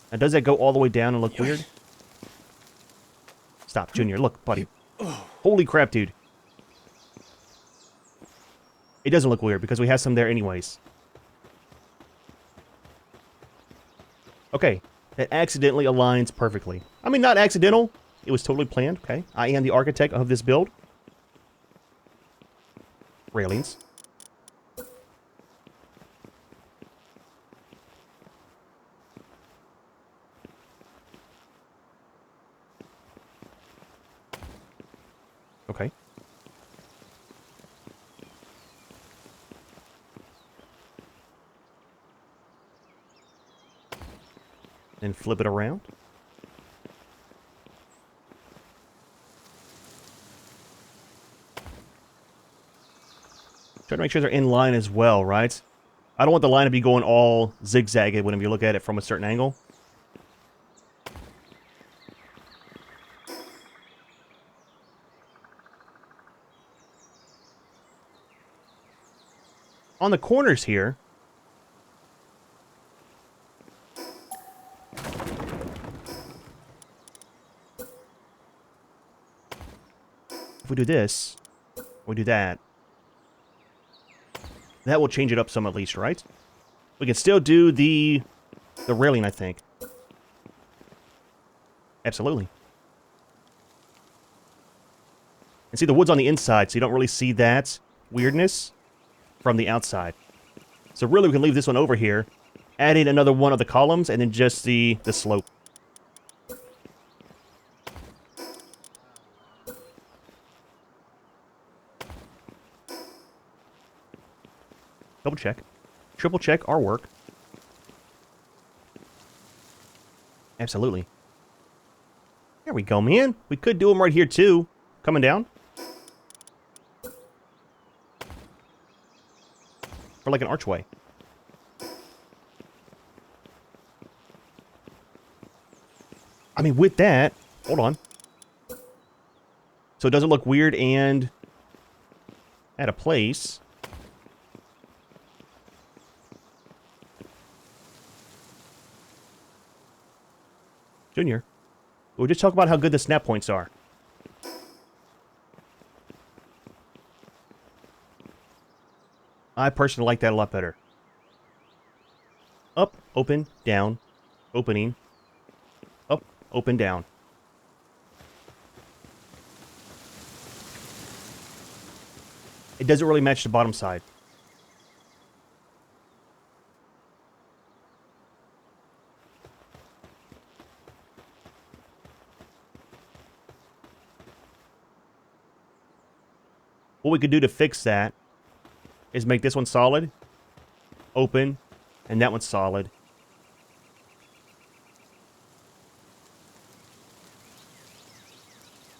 S1: Now, does that go all the way down and look weird? Stop, Junior. Look, buddy. Holy crap, dude. It doesn't look weird because we have some there anyways. Okay. That accidentally aligns perfectly. I mean, not accidental. It was totally planned. Okay. I am the architect of this build. Railings. Okay. Then flip it around. Try to make sure they're in line as well, right? I don't want the line to be going all zigzagged whenever you look at it from a certain angle. On the corners here, if we do this, we do that, that will change it up some at least, right? We can still do the The railing, I think. Absolutely. And see, the wood's on the inside, so you don't really see that weirdness from the outside. So really, we can leave this one over here, add in another one of the columns, and then just the slope. Double check. Triple check our work. Absolutely. There we go, man. We could do them right here, too. Coming down. For like an archway. I mean, with that... Hold on. So it doesn't look weird and... At a place... Junior, we'll just talk about how good the snap points are. I personally like that a lot better. Up, open, down, opening, up, open, down. It doesn't really match the bottom side. What we could do to fix that is make this one solid, open, and that one solid.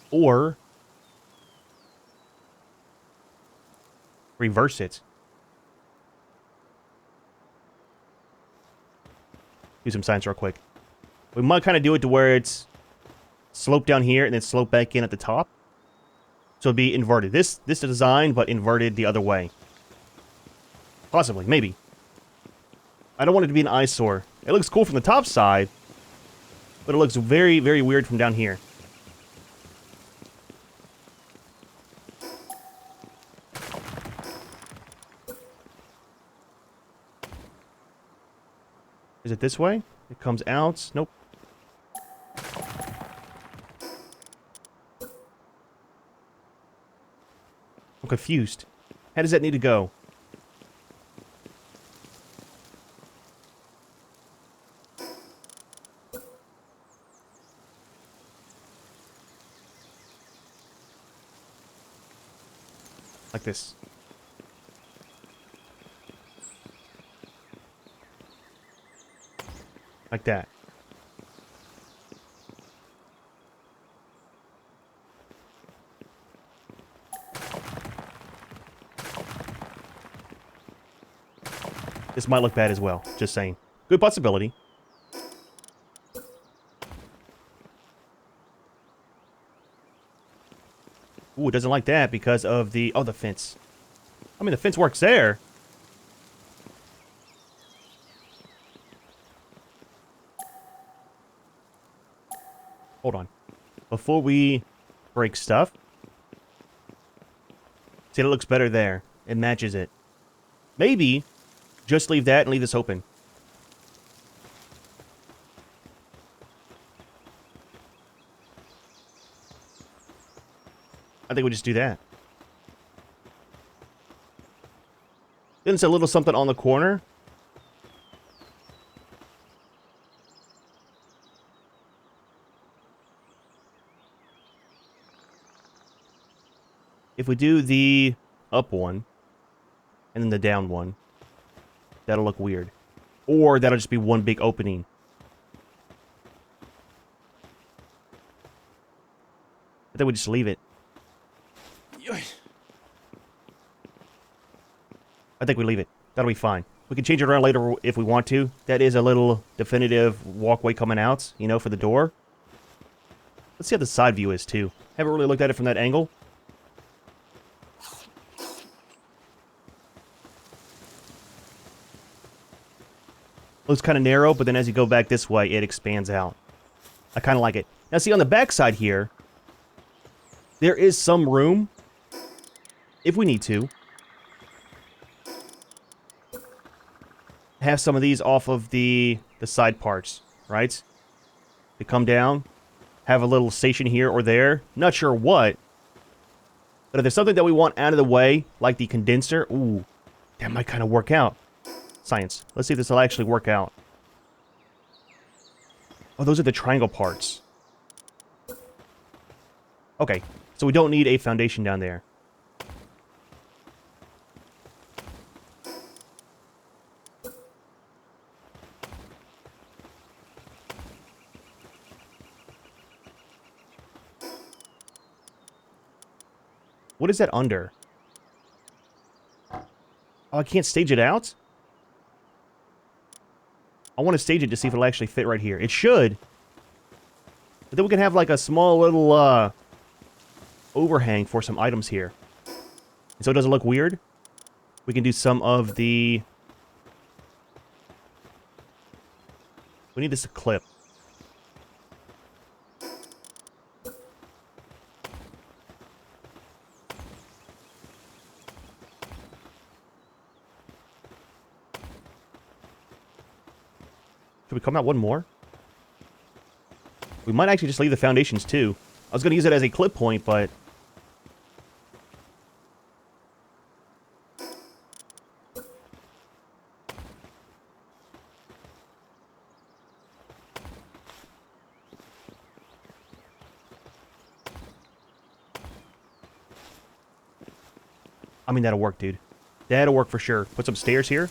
S1: Or reverse it. Do some science real quick. We might kind of do it to where it's slope down here and then slope back in at the top. So it'd be inverted. This design, but inverted the other way. Possibly, maybe. I don't want it to be an eyesore. It looks cool from the top side, but it looks very, very weird from down here. Is it this way? It comes out. Nope. I'm confused. How does that need to go? Like this. Like that. This might look bad as well. Just saying. Good possibility. Ooh, it doesn't like that because of the... Oh, the fence. I mean, the fence works there. Hold on. Before we break stuff. See, it looks better there. It matches it. Maybe just leave that and leave this open. I think we just do that. Then it's a little something on the corner. If we do the up one, and then the down one, that'll look weird. Or that'll just be one big opening. I think we just leave it. I think we leave it. That'll be fine. We can change it around later if we want to. That is a little definitive walkway coming out, you know, for the door. Let's see how the side view is, too. Haven't really looked at it from that angle. Looks kind of narrow, but then as you go back this way, it expands out. I kind of like it. Now, see, on the back side here, there is some room, if we need to, have some of these off of the the side parts, right? They come down, have a little station here or there. Not sure what. But if there's something that we want out of the way, like the condenser, ooh, that might kind of work out. Science. Let's see if this will actually work out. Oh, those are the triangle parts. Okay, so we don't need a foundation down there. What is that under? Oh, I can't stage it out? I want to stage it to see if it'll actually fit right here. It should. But then we can have like a small little overhang for some items here. And so it doesn't look weird. We can do some of the... We need this to clip. Should we come out one more? We might actually just leave the foundations too. I was going to use it as a clip point, but... I mean, that'll work, dude. That'll work for sure. Put some stairs here.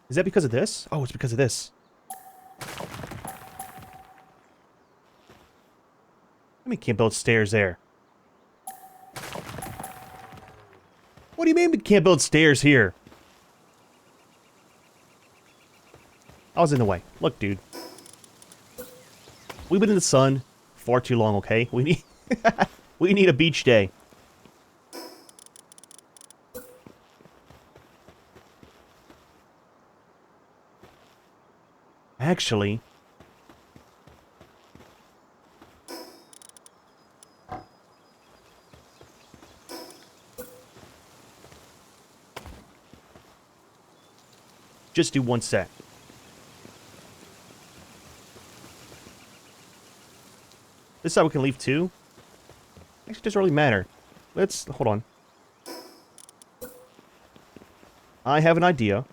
S1: Is that because of this? Oh, it's because of this. I mean, can't build stairs there. What do you mean we can't build stairs here? I was in the way. Look, dude. We've been in the sun far too long, okay? We need... we need a beach day. Actually... just do one set. This side we can leave too. Actually, it doesn't really matter. Let's... hold on. I have an idea.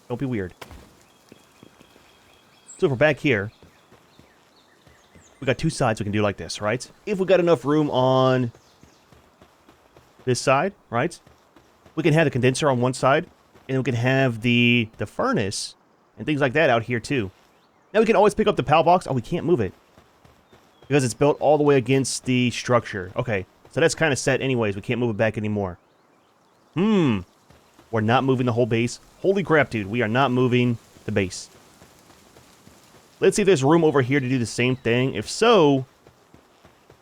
S1: Don't be weird. So if we're back here, we got two sides we can do like this, right? If we got enough room on this side, right? We can have the condenser on one side, and we can have the furnace and things like that out here too. Now we can always pick up the PAL box. Oh, we can't move it because it's built all the way against the structure. Okay, so that's kind of set anyways. We can't move it back anymore. We're not moving the whole base. Holy crap, dude. We are not moving the base. Let's see if there's room over here to do the same thing. If so,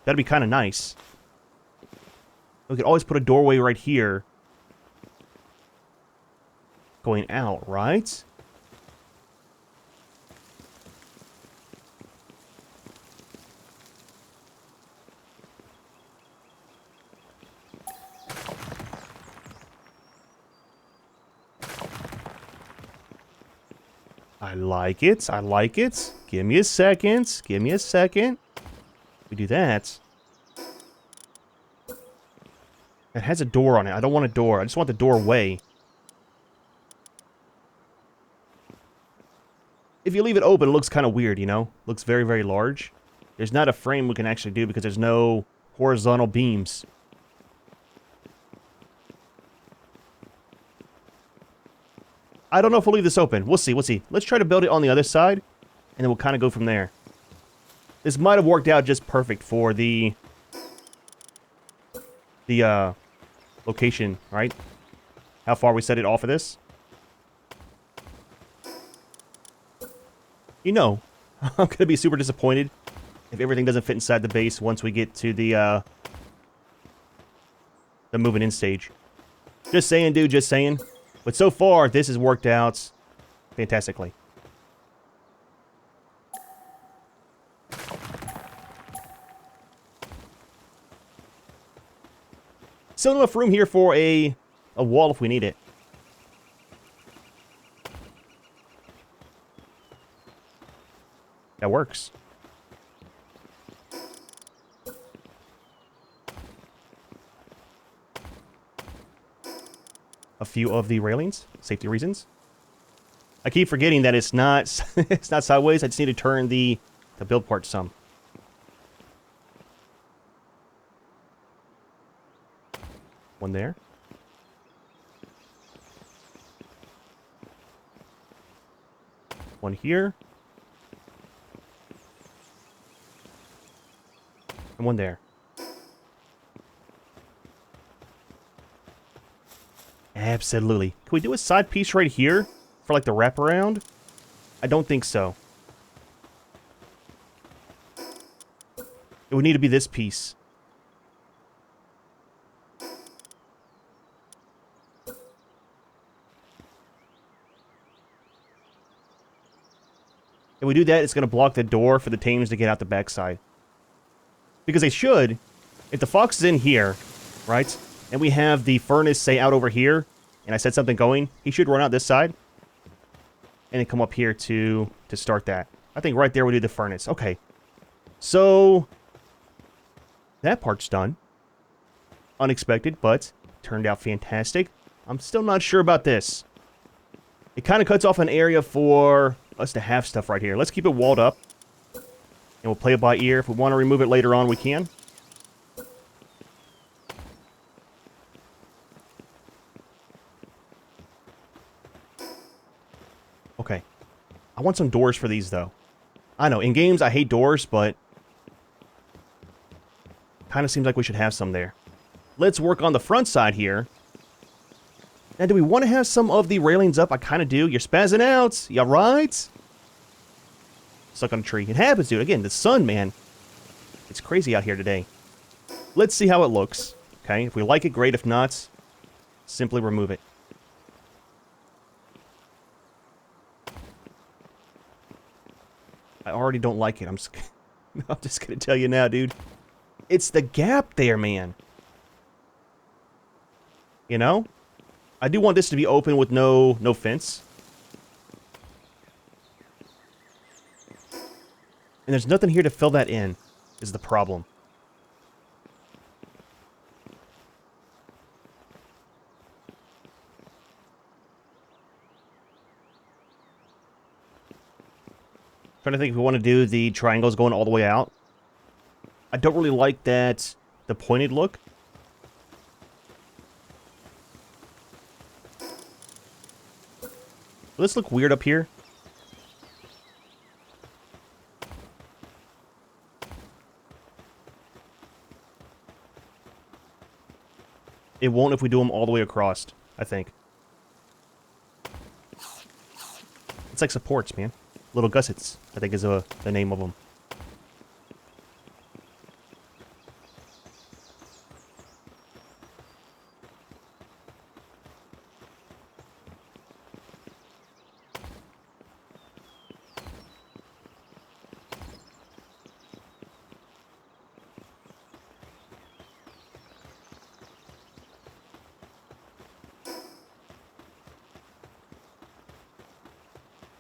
S1: that'd be kind of nice. We could always put a doorway right here. Going out, right? I like it. I like it. Give me a second. Give me a second. We do that. It has a door on it. I don't want a door. I just want the doorway. If you leave it open, it looks kind of weird, you know? Looks very, very large. There's not a frame we can actually do because there's no horizontal beams. I don't know if we'll leave this open. We'll see, we'll see. Let's try to build it on the other side, and then we'll kind of go from there. This might have worked out just perfect for the location, right? How far we set it off of this. You know, I'm going to be super disappointed if everything doesn't fit inside the base once we get to the moving in stage. Just saying, dude, just saying. But so far, this has worked out fantastically. Still enough room here for a wall if we need it. That works. A few of the railings, safety reasons. I keep forgetting that it's not it's not sideways. I just need to turn the build part some. One there. One here. And one there. Absolutely. Can we do a side piece right here for like the wraparound? I don't think so. It would need to be this piece. If we do that, it's going to block the door for the tames to get out the backside. Because they should. If the fox is in here, right, and we have the furnace, say, out over here, and I set something going, he should run out this side, and then come up here to start that. I think right there we do the furnace. Okay. So, that part's done. Unexpected, but turned out fantastic. I'm still not sure about this. It kind of cuts off an area for us to have stuff right here. Let's keep it walled up. And we'll play it by ear. If we want to remove it later on, we can. Okay. I want some doors for these, though. I know, in games, I hate doors, but kind of seems like we should have some there. Let's work on the front side here. Now, do we want to have some of the railings up? I kind of do. You're spazzing out. You right? Stuck on a tree. It happens, dude. Again, the sun, man. It's crazy out here today. Let's see how it looks. Okay, if we like it, great. If not, simply remove it. I already don't like it. I'm just gonna tell you now, dude. It's the gap there, man. You know? I do want this to be open with no fence. And there's nothing here to fill that in, is the problem. Trying to think if we want to do the triangles going all the way out. I don't really like that, the pointed look. Will this look weird up here? It won't if we do them all the way across, I think. It's like supports, man. Little gussets, I think is the name of them.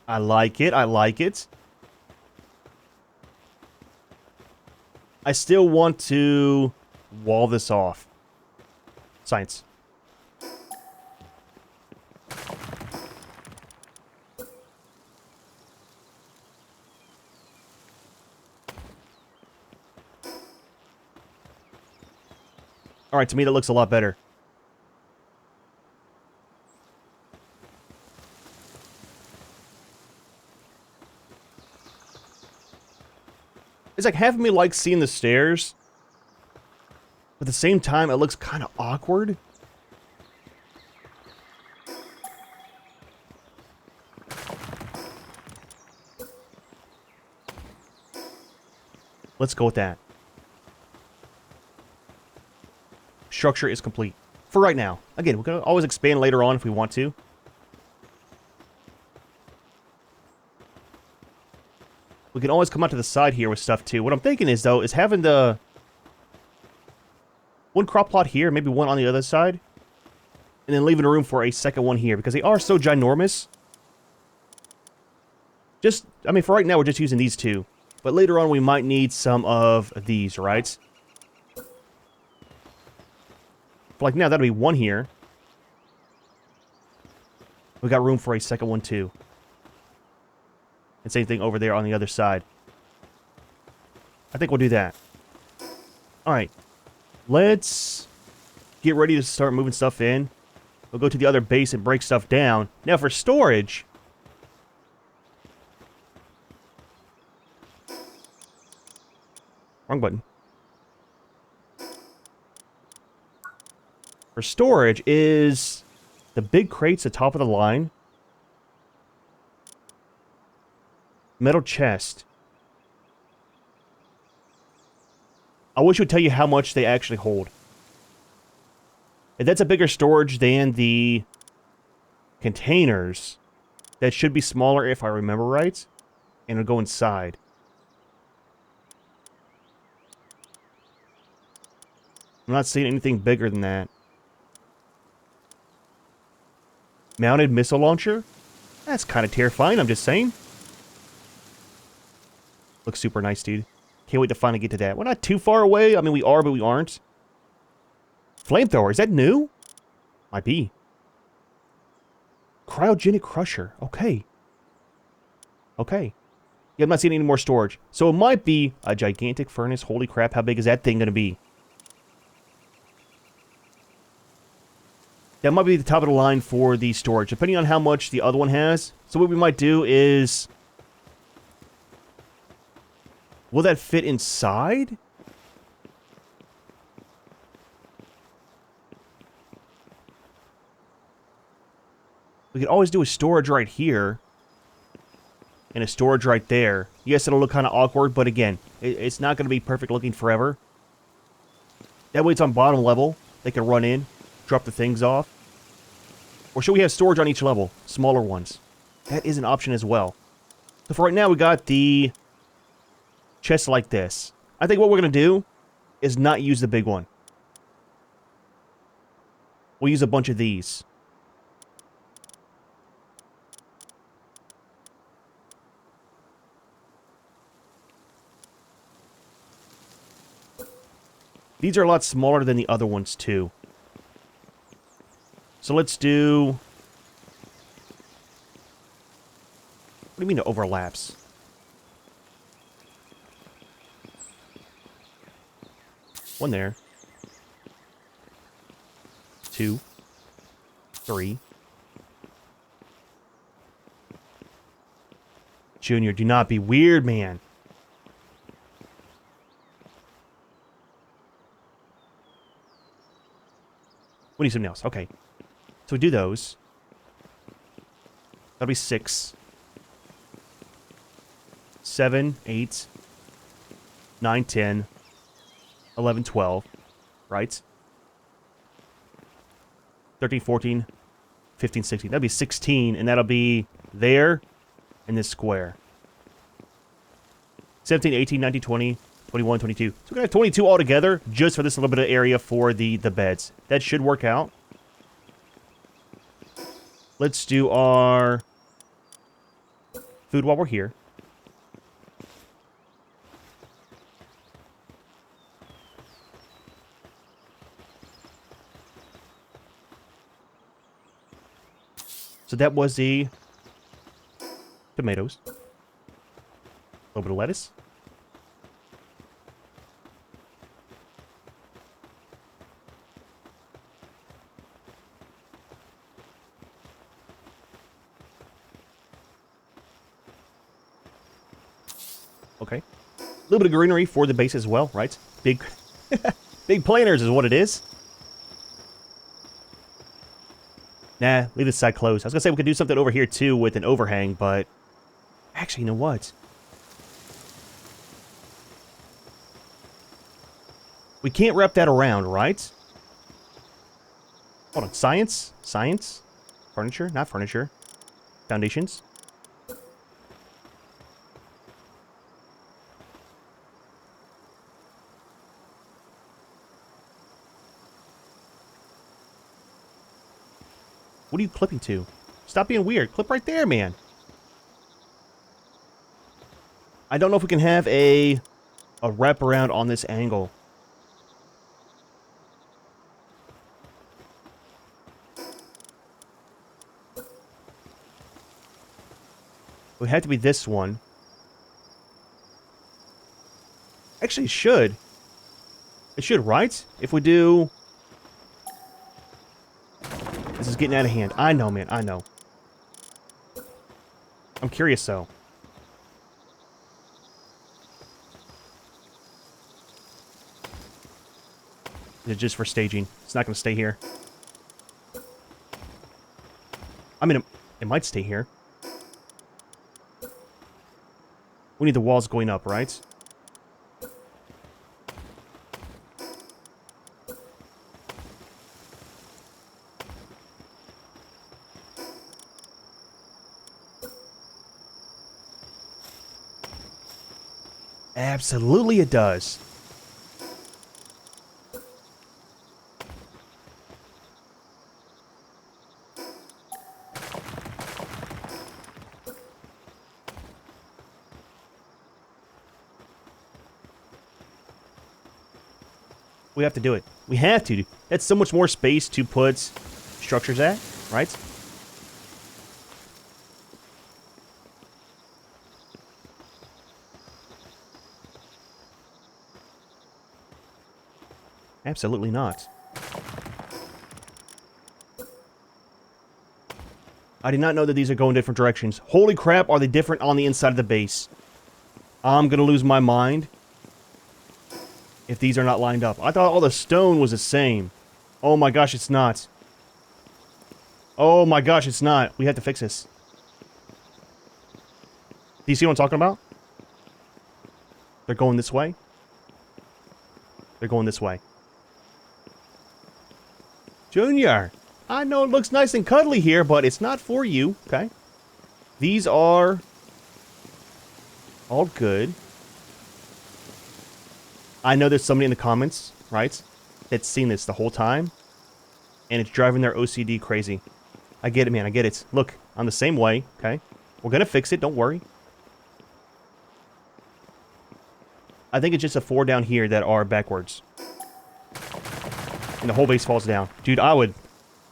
S1: I like it. I like it. I still want to wall this off. Science. Alright, to me that looks a lot better. It's like having me like seeing the stairs. But at the same time, it looks kind of awkward. Let's go with that. Structure is complete. For right now. Again, we're going to always expand later on if we want to. We can always come out to the side here with stuff too. What I'm thinking is, though, is having the... one crop plot here, maybe one on the other side. And then leaving room for a second one here, because they are so ginormous. Just, I mean, for right now, we're just using these two. But later on, we might need some of these, right? For like now, that'll be one here. We got room for a second one, too. And same thing over there on the other side. I think we'll do that. Alright. Let's get ready to start moving stuff in. We'll go to the other base and break stuff down. Now for storage... wrong button. For storage is the big crates at the top of the line. Metal chest. I wish it would tell you how much they actually hold. If that's a bigger storage than the containers, that should be smaller if I remember right. And it'll go inside. I'm not seeing anything bigger than that. Mounted missile launcher? That's kind of terrifying, I'm just saying. Looks super nice, dude. Can't wait to finally get to that. We're not too far away. I mean, we are, but we aren't. Flamethrower, is that new? Might be. Cryogenic crusher. Okay. Okay. Yeah, I'm not seeing any more storage. So it might be a gigantic furnace. Holy crap, how big is that thing going to be? That might be the top of the line for the storage, depending on how much the other one has. So what we might do is... will that fit inside? We could always do a storage right here. And a storage right there. Yes, it'll look kind of awkward, but again, it's not going to be perfect looking forever. That way it's on bottom level. They can run in, drop the things off. Or should we have storage on each level? Smaller ones. That is an option as well. So for right now, we got the chest like this. I think what we're going to do is not use the big one. We'll use a bunch of these. These are a lot smaller than the other ones, too. So let's do... what do you mean it overlaps? One there. 2. 3. Junior, do not be weird, man. We need something else. Okay. So we do those. That'll be 6. 7, 8, 9, 10, 11, 12. Right? 13, 14, 15, 16. That'll be 16, and that'll be there in this square. 17, 18, 19, 20, 21, 22. So we're going to have 22 altogether just for this little bit of area for the beds. That should work out. Let's do our food while we're here. So that was the tomatoes. A little bit of lettuce. Okay. A little bit of greenery for the base as well, right? Big, big planters is what it is. Nah, leave this side closed. I was gonna say we could do something over here too with an overhang, but... actually, you know what? We can't wrap that around, right? Hold on. Science? Science? Furniture? Not furniture. Foundations? What are you clipping to? Stop being weird. Clip right there, man. I don't know if we can have a wraparound on this angle. It would have to be this one. Actually, it should. It should, right? If we do... This is getting out of hand. I know, man. I know. I'm curious, though. Is it just for staging? It's not going to stay here. I mean, it might stay here. We need the walls going up, right? Absolutely it does. We have to do it. We have to. That's so much more space to put structures at, right? Absolutely not. I did not know that these are going different directions. Holy crap, are they different on the inside of the base? I'm gonna lose my mind if these are not lined up. I thought all the stone was the same. Oh my gosh, it's not. Oh my gosh, it's not. We have to fix this. Do you see what I'm talking about? They're going this way. They're going this way. Junior, I know it looks nice and cuddly here, but it's not for you, okay? These are all good. I know there's somebody in the comments, right, that's seen this the whole time, and it's driving their OCD crazy. I get it, man, I get it. Look, I'm the same way, okay? We're gonna fix it, don't worry. I think it's just a 4 down here that are backwards. And the whole base falls down. Dude, I would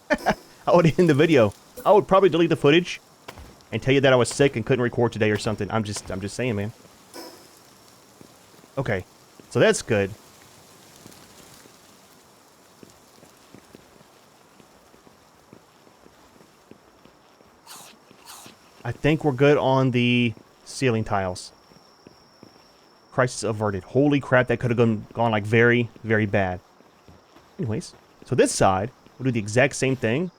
S1: end the video. I would probably delete the footage and tell you that I was sick and couldn't record today or something. I'm just saying, man. Okay. So that's good. I think we're good on the ceiling tiles. Crisis averted. Holy crap, that could have gone like very, very bad. Anyways, so this side, we'll do the exact same thing.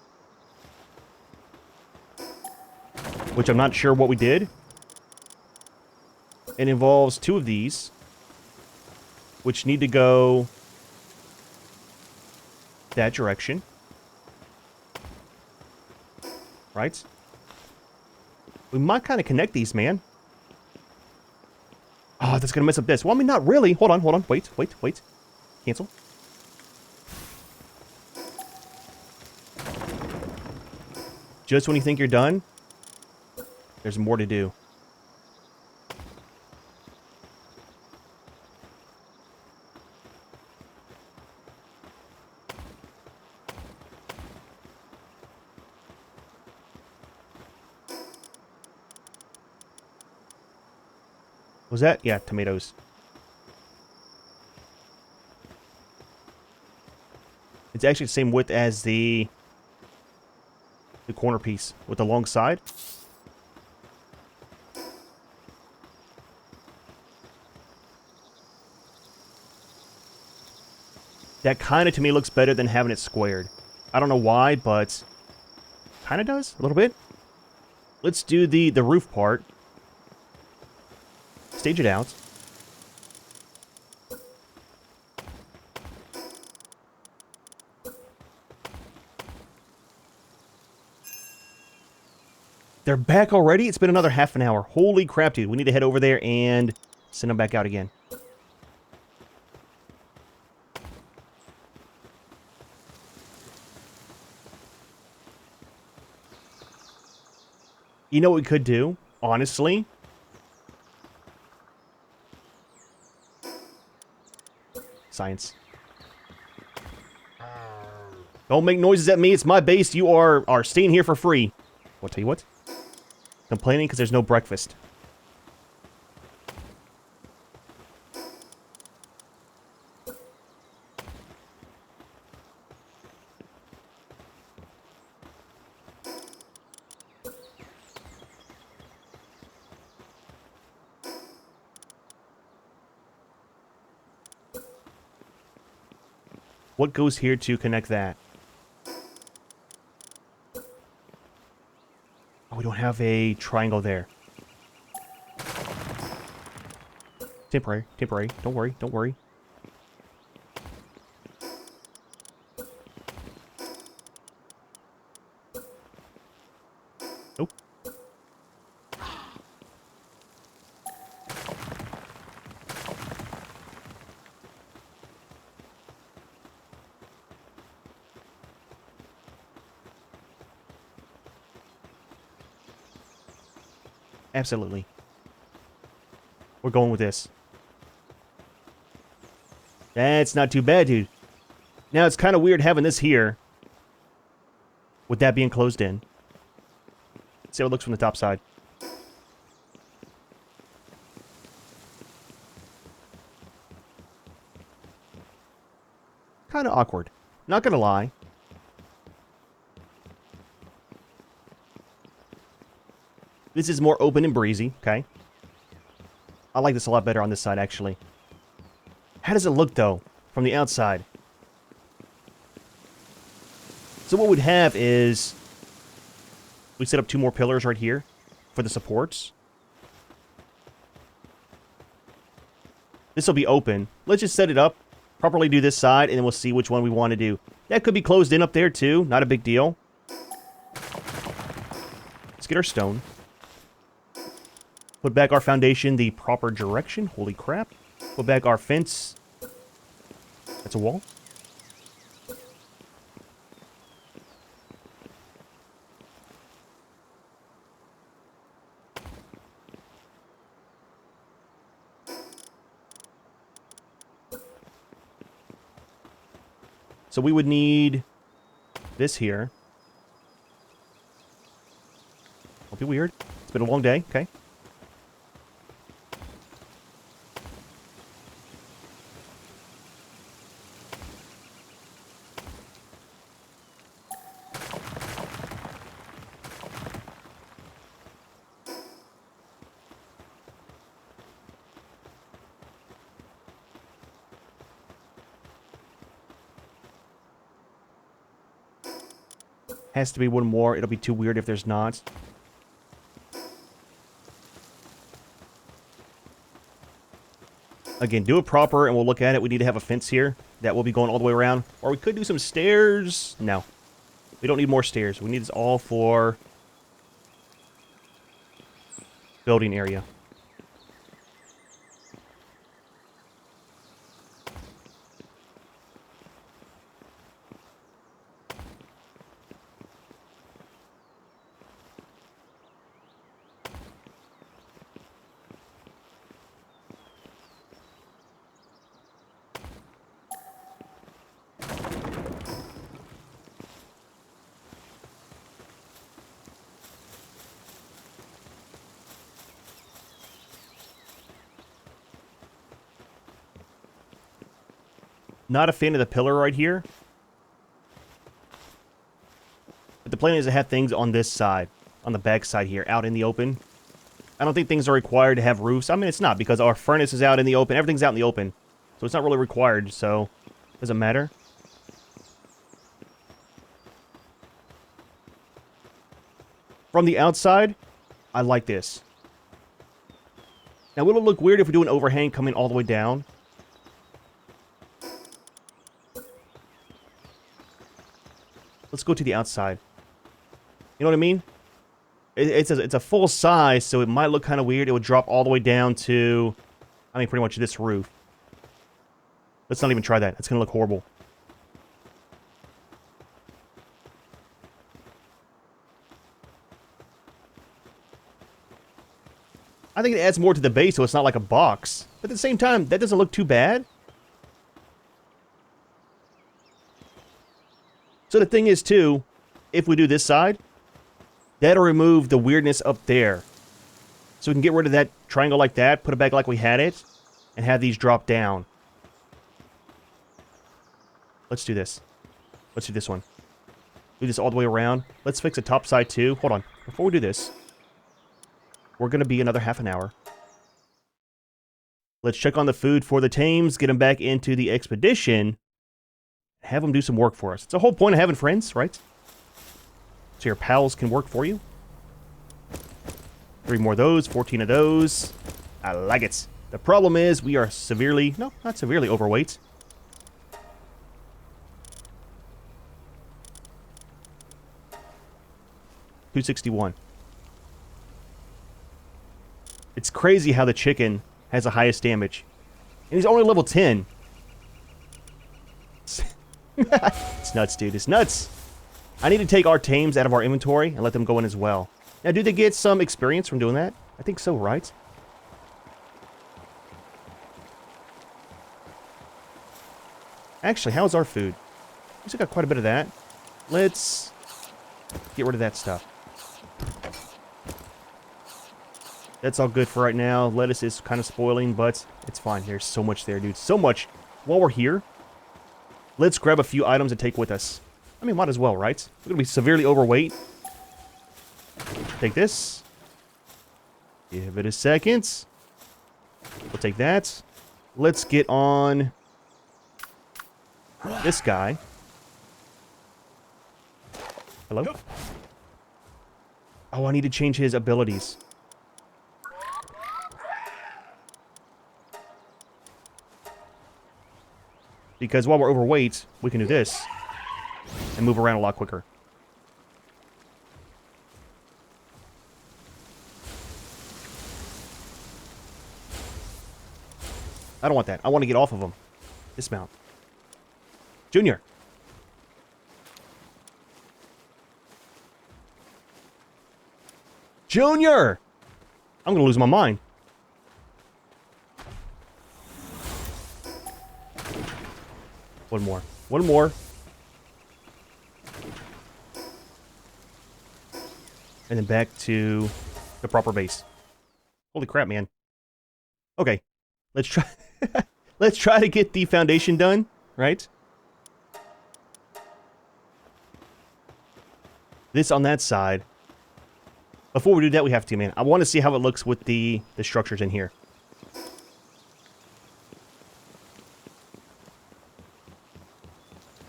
S1: Which I'm not sure what we did. It involves 2 of these. Which need to go that direction. Right? We might kind of connect these, man. Oh, that's going to mess up this. Well, I mean, not really. Hold on. Wait. Cancel. Just when you think you're done, there's more to do. Was that? Yeah, tomatoes. It's actually the same width as the corner piece with the long side. That kind of, to me, looks better than having it squared. I don't know why, but kind of does a little bit. Let's do the roof part. Stage it out. They're back already? It's been another half an hour. Holy crap, dude. We need to head over there and send them back out again. You know what we could do? Honestly. Science. Don't make noises at me. It's my base. You are staying here for free. I'll tell you what. Complaining because there's no breakfast. What goes here to connect that? Oh, we don't have a triangle there. Temporary, temporary. Don't worry, don't worry. Nope. Absolutely. We're going with this. That's not too bad, dude. Now, it's kind of weird having this here. With that being closed in. Let's see how it looks from the top side. Kind of awkward. Not gonna lie. This is more open and breezy, okay? I like this a lot better on this side, actually. How does it look, though, from the outside? So what we'd have is... we set up 2 more pillars right here for the supports. This will be open. Let's just set it up, properly do this side, and then we'll see which one we want to do. That could be closed in up there, too. Not a big deal. Let's get our stone. Put back our foundation the proper direction. Holy crap. Put back our fence. That's a wall. So we would need this here. Won't be weird. It's been a long day. Okay. Has to be one more. It'll be too weird if there's not. Again, do it proper and we'll look at it. We need to have a fence here that will be going all the way around. Or we could do some stairs. No. We don't need more stairs. We need this all for building area. Not a fan of the pillar right here. But the plan is to have things on this side. On the back side here. Out in the open. I don't think things are required to have roofs. I mean, it's not. Because our furnace is out in the open. Everything's out in the open. So it's not really required. So, doesn't matter. From the outside, I like this. Now, will it look weird if we do an overhang coming all the way down? Let's go to the outside. You know what I mean? It's a full size, so it might look kind of weird. It would drop all the way down to, I mean, pretty much this roof. Let's not even try that. It's going to look horrible. I think it adds more to the base, so it's not like a box. But at the same time, that doesn't look too bad. So the thing is, too, if we do this side, that'll remove the weirdness up there. So we can get rid of that triangle like that, put it back like we had it, and have these drop down. Let's do this. Let's do this one. Do this all the way around. Let's fix the top side, too. Hold on. Before we do this, we're going to be another half an hour. Let's check on the food for the tames, get them back into the expedition, have them do some work for us. It's the whole point of having friends, right? So your pals can work for you. 3 more of those, 14 of those. I like it. The problem is we are severely, no, not severely overweight. $261. It's crazy how the chicken has the highest damage. And he's only level 10. It's nuts, dude. It's nuts. I need to take our tames out of our inventory and let them go in as well. Now, do they get some experience from doing that? I think so, right? Actually, how's our food? We still got quite a bit of that. Let's get rid of that stuff. That's all good for right now. Lettuce is kind of spoiling, but it's fine. There's so much there, dude. So much. While we're here, let's grab a few items to take with us. I mean, might as well, right? We're going to be severely overweight. Take this. Give it a second. We'll take that. Let's get on this guy. Hello? Oh, I need to change his abilities. Because while we're overweight, we can do this and move around a lot quicker. I don't want that. I want to get off of him. Dismount. Junior. Junior! I'm going to lose my mind. One more. One more. And then back to the proper base. Holy crap, man. Okay. Let's try let's try to get the foundation done, right? This on that side. Before we do that, we have to, man. I want to see how it looks with the structures in here.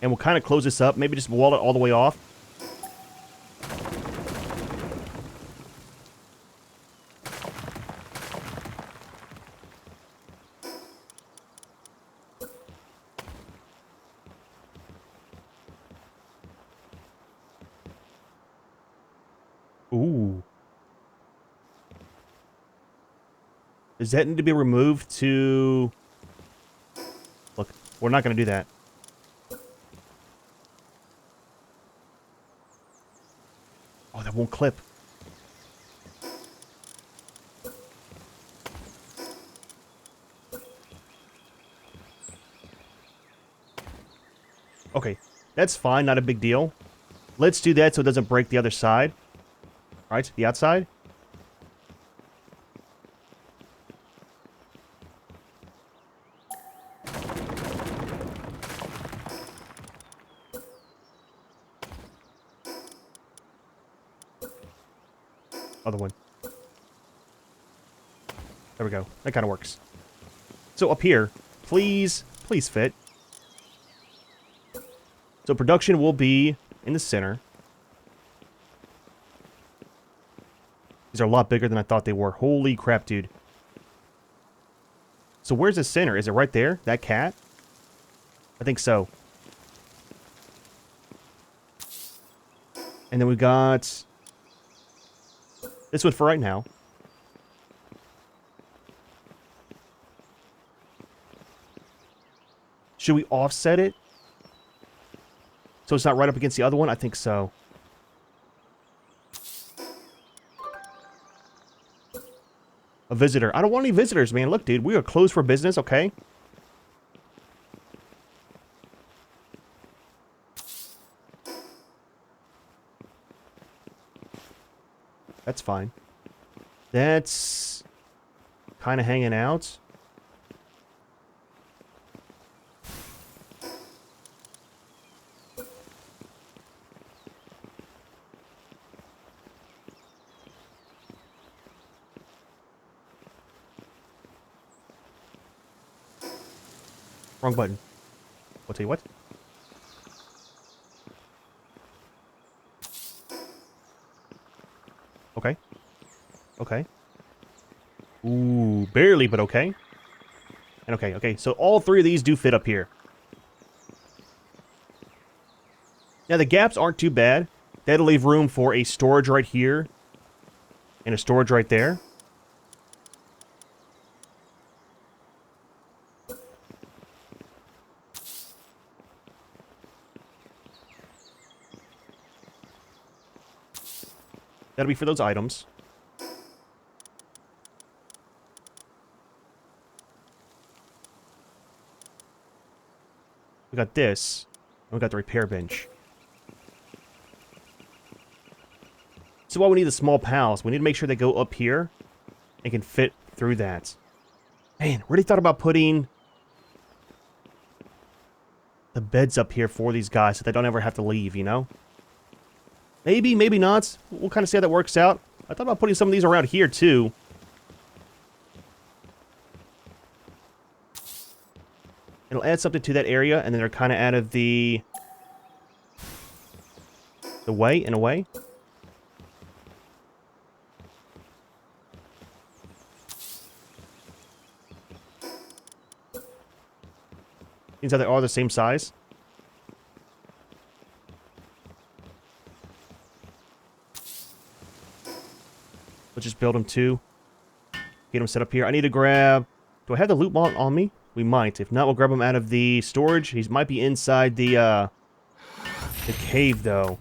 S1: And we'll kind of close this up. Maybe just wall it all the way off. Ooh. Does that need to be removed to... Look, we're not going to do that. Oh, that won't clip. Okay, that's fine, not a big deal. Let's do that so it doesn't break the other side. Right, the outside. Other one. There we go. That kind of works. So up here, please fit. So production will be in the center. These are a lot bigger than I thought they were. Holy crap, dude. So where's the center? Is it right there? That cat? I think so. And then we got... This one for right now. Should we offset it? So it's not right up against the other one? I think so. A visitor. I don't want any visitors, man. Look, dude, we are closed for business, okay? That's fine. That's kind of hanging out. Wrong button. I'll tell you what. Okay. Okay. Ooh, barely, but okay. And okay. So all three of these do fit up here. Now, the gaps aren't too bad. That'll leave room for a storage right here. And a storage right there. That'll be for those items. We got this. And we got the repair bench. So why we need the small pals. We need to make sure they go up here and can fit through that. Man, really thought about putting the beds up here for these guys so they don't ever have to leave, you know? Maybe, maybe not. We'll kind of see how that works out. I thought about putting some of these around here, too. It'll add something to that area, and then they're kind of out of the way, in a way. Seems how they are the same size. Let's just build them too. Get them set up here. I need to grab... Do I have the loot malt on me? We might. If not, we'll grab him out of the storage. He might be inside the cave, though.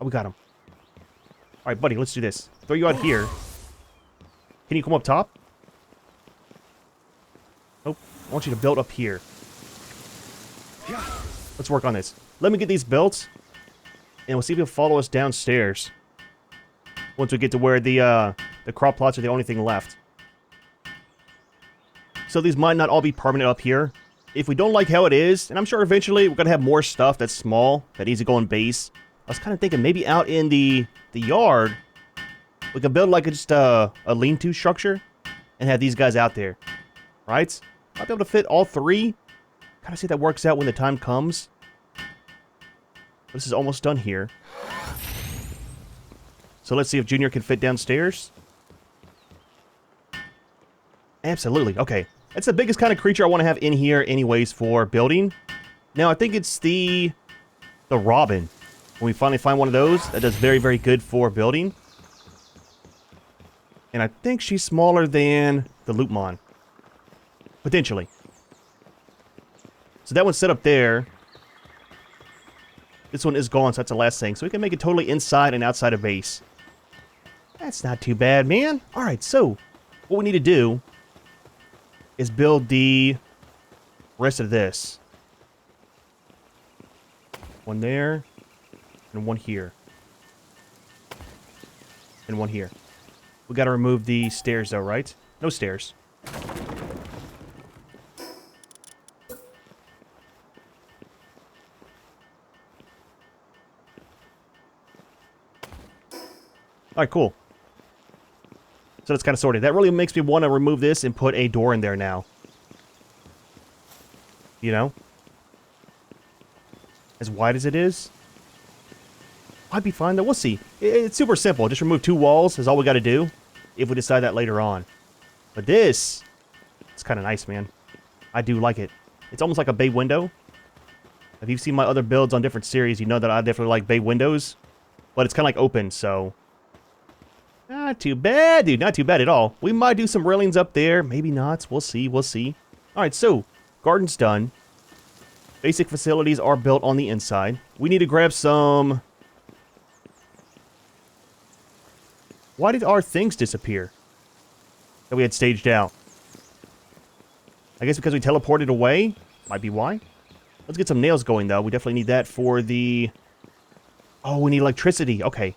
S1: Oh, we got him. Alright, buddy, let's do this. Throw you out here. Can you come up top? Nope. I want you to build up here. Let's work on this. Let me get these built. And we'll see if he'll follow us downstairs. Once we get to where the crop plots are the only thing left. So these might not all be permanent up here. If we don't like how it is, and I'm sure eventually we're going to have more stuff that's small, that easy going base. I was kind of thinking maybe out in the yard, we can build like just a lean-to structure and have these guys out there. Right? Might be able to fit all three. Kind of see if that works out when the time comes. This is almost done here. So let's see if Junior can fit downstairs. Absolutely. Okay. That's the biggest kind of creature I want to have in here anyways for building. Now, I think it's the robin. When we finally find one of those, that does very, very good for building. And I think she's smaller than the Lootmon. Potentially. So that one's set up there. This one is gone, so that's the last thing. So we can make it totally inside and outside of base. That's not too bad, man. Alright, so what we need to do is build the rest of this. One there, and one here. And one here. We gotta remove the stairs though, right? No stairs. Alright, cool. So that's kind of sorted. That really makes me want to remove this and put a door in there now. You know? As wide as it is. Might be fine though. We'll see. It's super simple. Just remove 2 walls is all we got to do. If we decide that later on. But this... It's kind of nice, man. I do like it. It's almost like a bay window. If you've seen my other builds on different series, you know that I definitely like bay windows. But it's kind of like open, so... Not too bad, dude. Not too bad at all. We might do some railings up there. Maybe not. We'll see. We'll see. All right, so garden's done. Basic facilities are built on the inside. We need to grab some... Why did our things disappear that we had staged out? I guess because we teleported away? Might be why. Let's get some nails going, though. We definitely need that for the... Oh, we need electricity. Okay.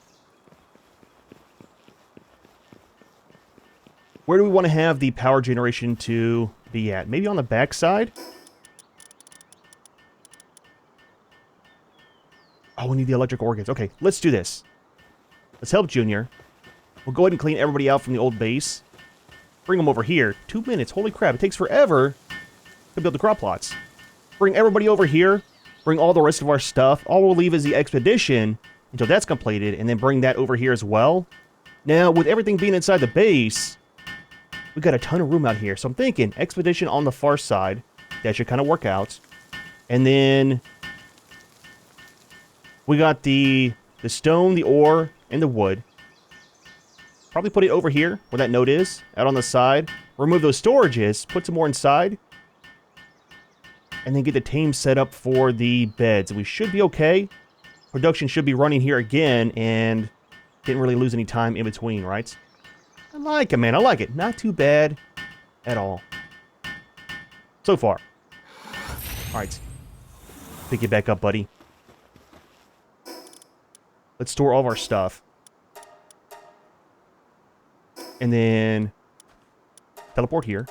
S1: Where do we want to have the power generation to be at? Maybe on the back side? Oh, we need the electric organs. Okay, let's do this. Let's help Junior. We'll go ahead and clean everybody out from the old base. Bring them over here. 2 minutes. Holy crap, it takes forever to build the crop plots. Bring everybody over here. Bring all the rest of our stuff. All we'll leave is the expedition until that's completed, and then bring that over here as well. Now, with everything being inside the base... We got a ton of room out here, so I'm thinking expedition on the far side. That should kind of work out. And then we got the stone, the ore, and the wood. Probably put it over here where that note is, out on the side. Remove those storages, put some more inside. And then get the tame set up for the beds. We should be okay. Production should be running here again, and didn't really lose any time in between, right? I like it, man. I like it. Not too bad at all. So far. Alright. Pick it back up, buddy. Let's store all of our stuff. And then... teleport here.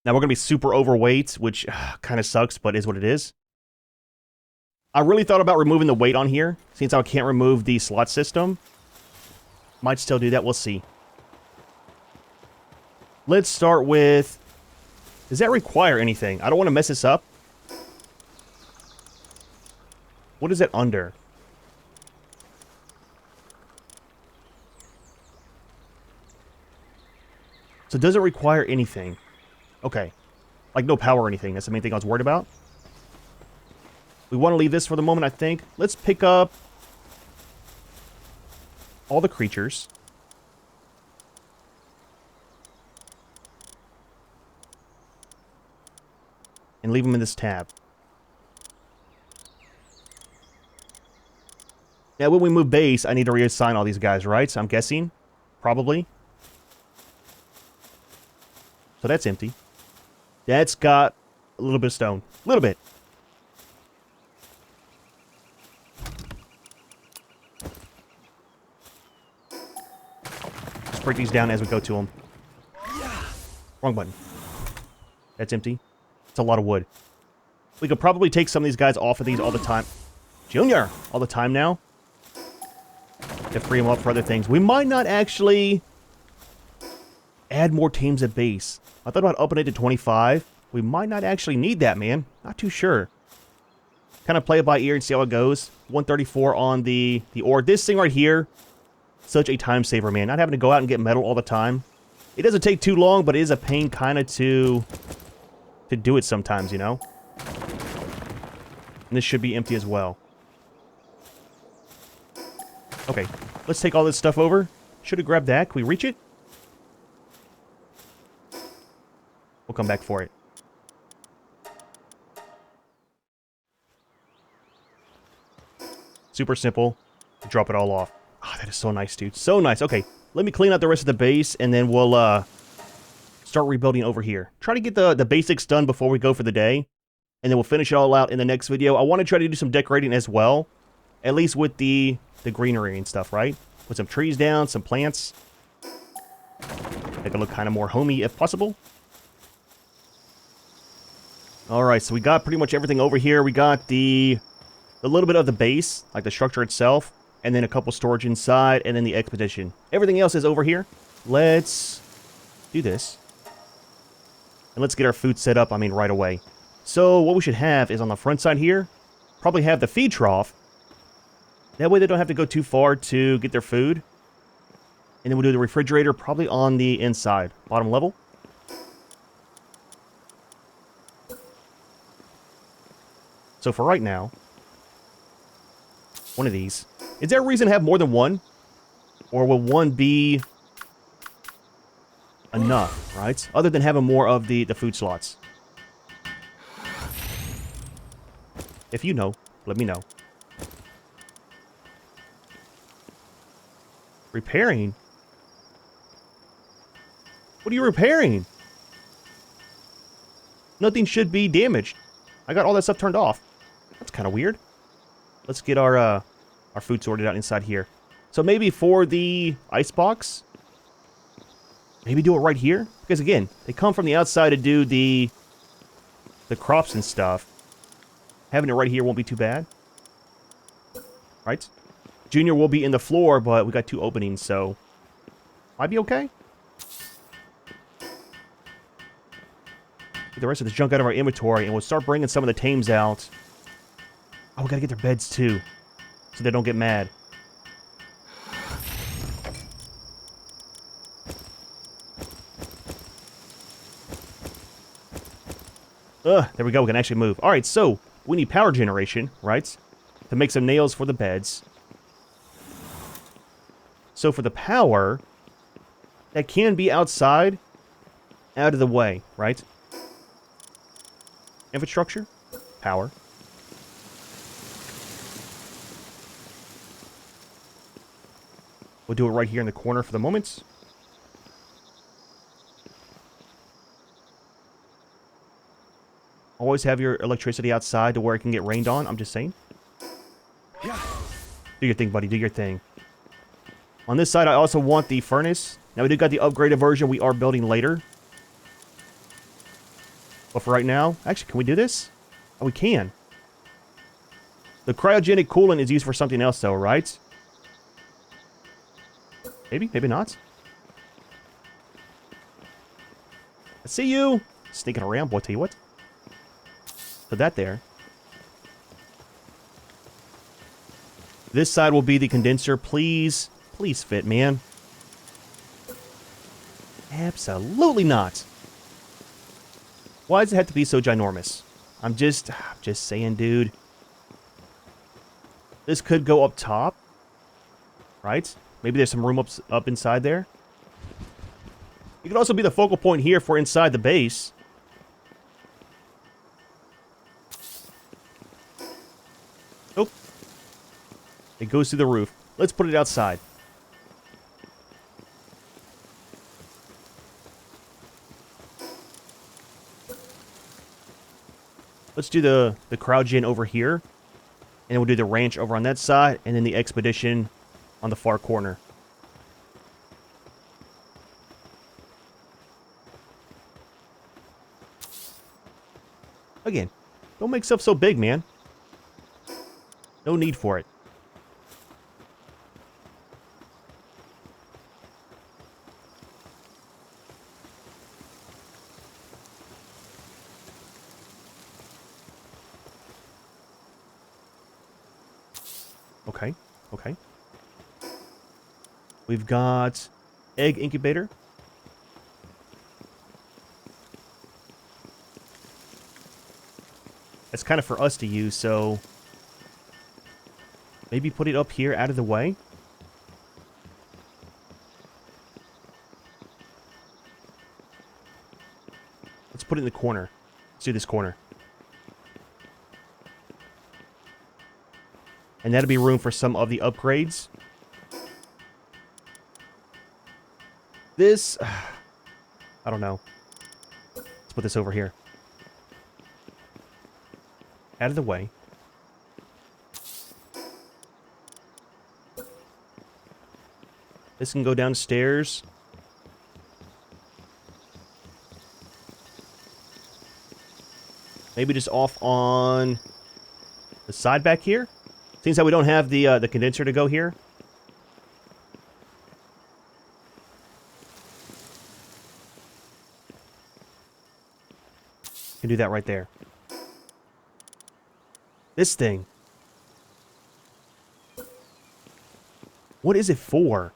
S1: Now we're going to be super overweight, which kind of sucks, but is what it is. I really thought about removing the weight on here, since I can't remove the slot system. Might still do that. We'll see. Let's start with... Does that require anything? I don't want to mess this up. What is it under? So does it require anything? Okay. Like no power or anything. That's the main thing I was worried about. We want to leave this for the moment, I think. Let's pick up... all the creatures. And leave them in this tab. Now, when we move base, I need to reassign all these guys, right? So I'm guessing. Probably. So that's empty. That's got a little bit of stone. A little bit. Break these down as we go to them. Wrong button. That's empty. It's a lot of wood. We could probably take some of these guys off of these all the time. Junior! All the time now. To free them up for other things. We might not actually add more teams at base. I thought about upping it to 25. We might not actually need that, man. Not too sure. Kind of play it by ear and see how it goes. 134 on the ore. This thing right here... Such a time saver, man. Not having to go out and get metal all the time. It doesn't take too long, but it is a pain kind of to do it sometimes, you know? And this should be empty as well. Okay, let's take all this stuff over. Should have grabbed that. Can we reach it? We'll come back for it. Super simple. Drop it all off. Oh, that is so nice, dude. So nice. Okay, let me clean out the rest of the base, and then we'll start rebuilding over here. Try to get the basics done before we go for the day, and then we'll finish it all out in the next video. I want to try to do some decorating as well, at least with the greenery and stuff, right? Put some trees down, some plants. Make it look kind of more homey if possible. Alright, so we got pretty much everything over here. We got the little bit of the base, like the structure itself. And then a couple storage inside, and then the expedition. Everything else is over here. Let's do this. And let's get our food set up, right away. So what we should have is on the front side here, probably have the feed trough. That way they don't have to go too far to get their food. And then we'll do the refrigerator probably on the inside, bottom level. So for right now, one of these. Is there a reason to have more than one? Or will one be enough, right? Other than having more of the food slots. If you know, let me know. Repairing? What are you repairing? Nothing should be damaged. I got all that stuff turned off. That's kind of weird. Let's get our food sorted out inside here. So maybe for the icebox, maybe do it right here. Because again, they come from the outside to do the crops and stuff. Having it right here won't be too bad. Right? Junior will be in the floor, but we got 2 openings, so might be okay. Get the rest of this junk out of our inventory, and we'll start bringing some of the tames out. Oh, we gotta get their beds, too, so they don't get mad. There we go, we can actually move. Alright, so, we need power generation, right? To make some nails for the beds. So for the power, that can be outside, out of the way, right? Infrastructure, power. We'll do it right here in the corner for the moment. Always have your electricity outside to where it can get rained on, I'm just saying. Do your thing, buddy, do your thing. On this side, I also want the furnace. Now, we do got the upgraded version we are building later. But for right now... Actually, can we do this? Oh, we can. The cryogenic coolant is used for something else, though, right? Maybe, maybe not. I see you! Sneaking around, boy, tell you what. Put that there. This side will be the condenser. Please, please fit, man. Absolutely not. Why does it have to be so ginormous? I'm just saying, dude. This could go up top. Right? Maybe there's some room up inside there. It could also be the focal point here for inside the base. Nope. It goes through the roof. Let's put it outside. Let's do the cryogen over here. And then we'll do the ranch over on that side. And then the expedition on the far corner. Again, don't make stuff so big, man. No need for it. Okay, okay. We've got egg incubator. It's kind of for us to use, so maybe put it up here out of the way. Let's put it in the corner. Let's do this corner. And that'll be room for some of the upgrades. This... I don't know. Let's put this over here. Out of the way. This can go downstairs. Maybe just off on the side back here. Seems like we don't have the condenser to go here. Can do that right there. This thing. What is it for?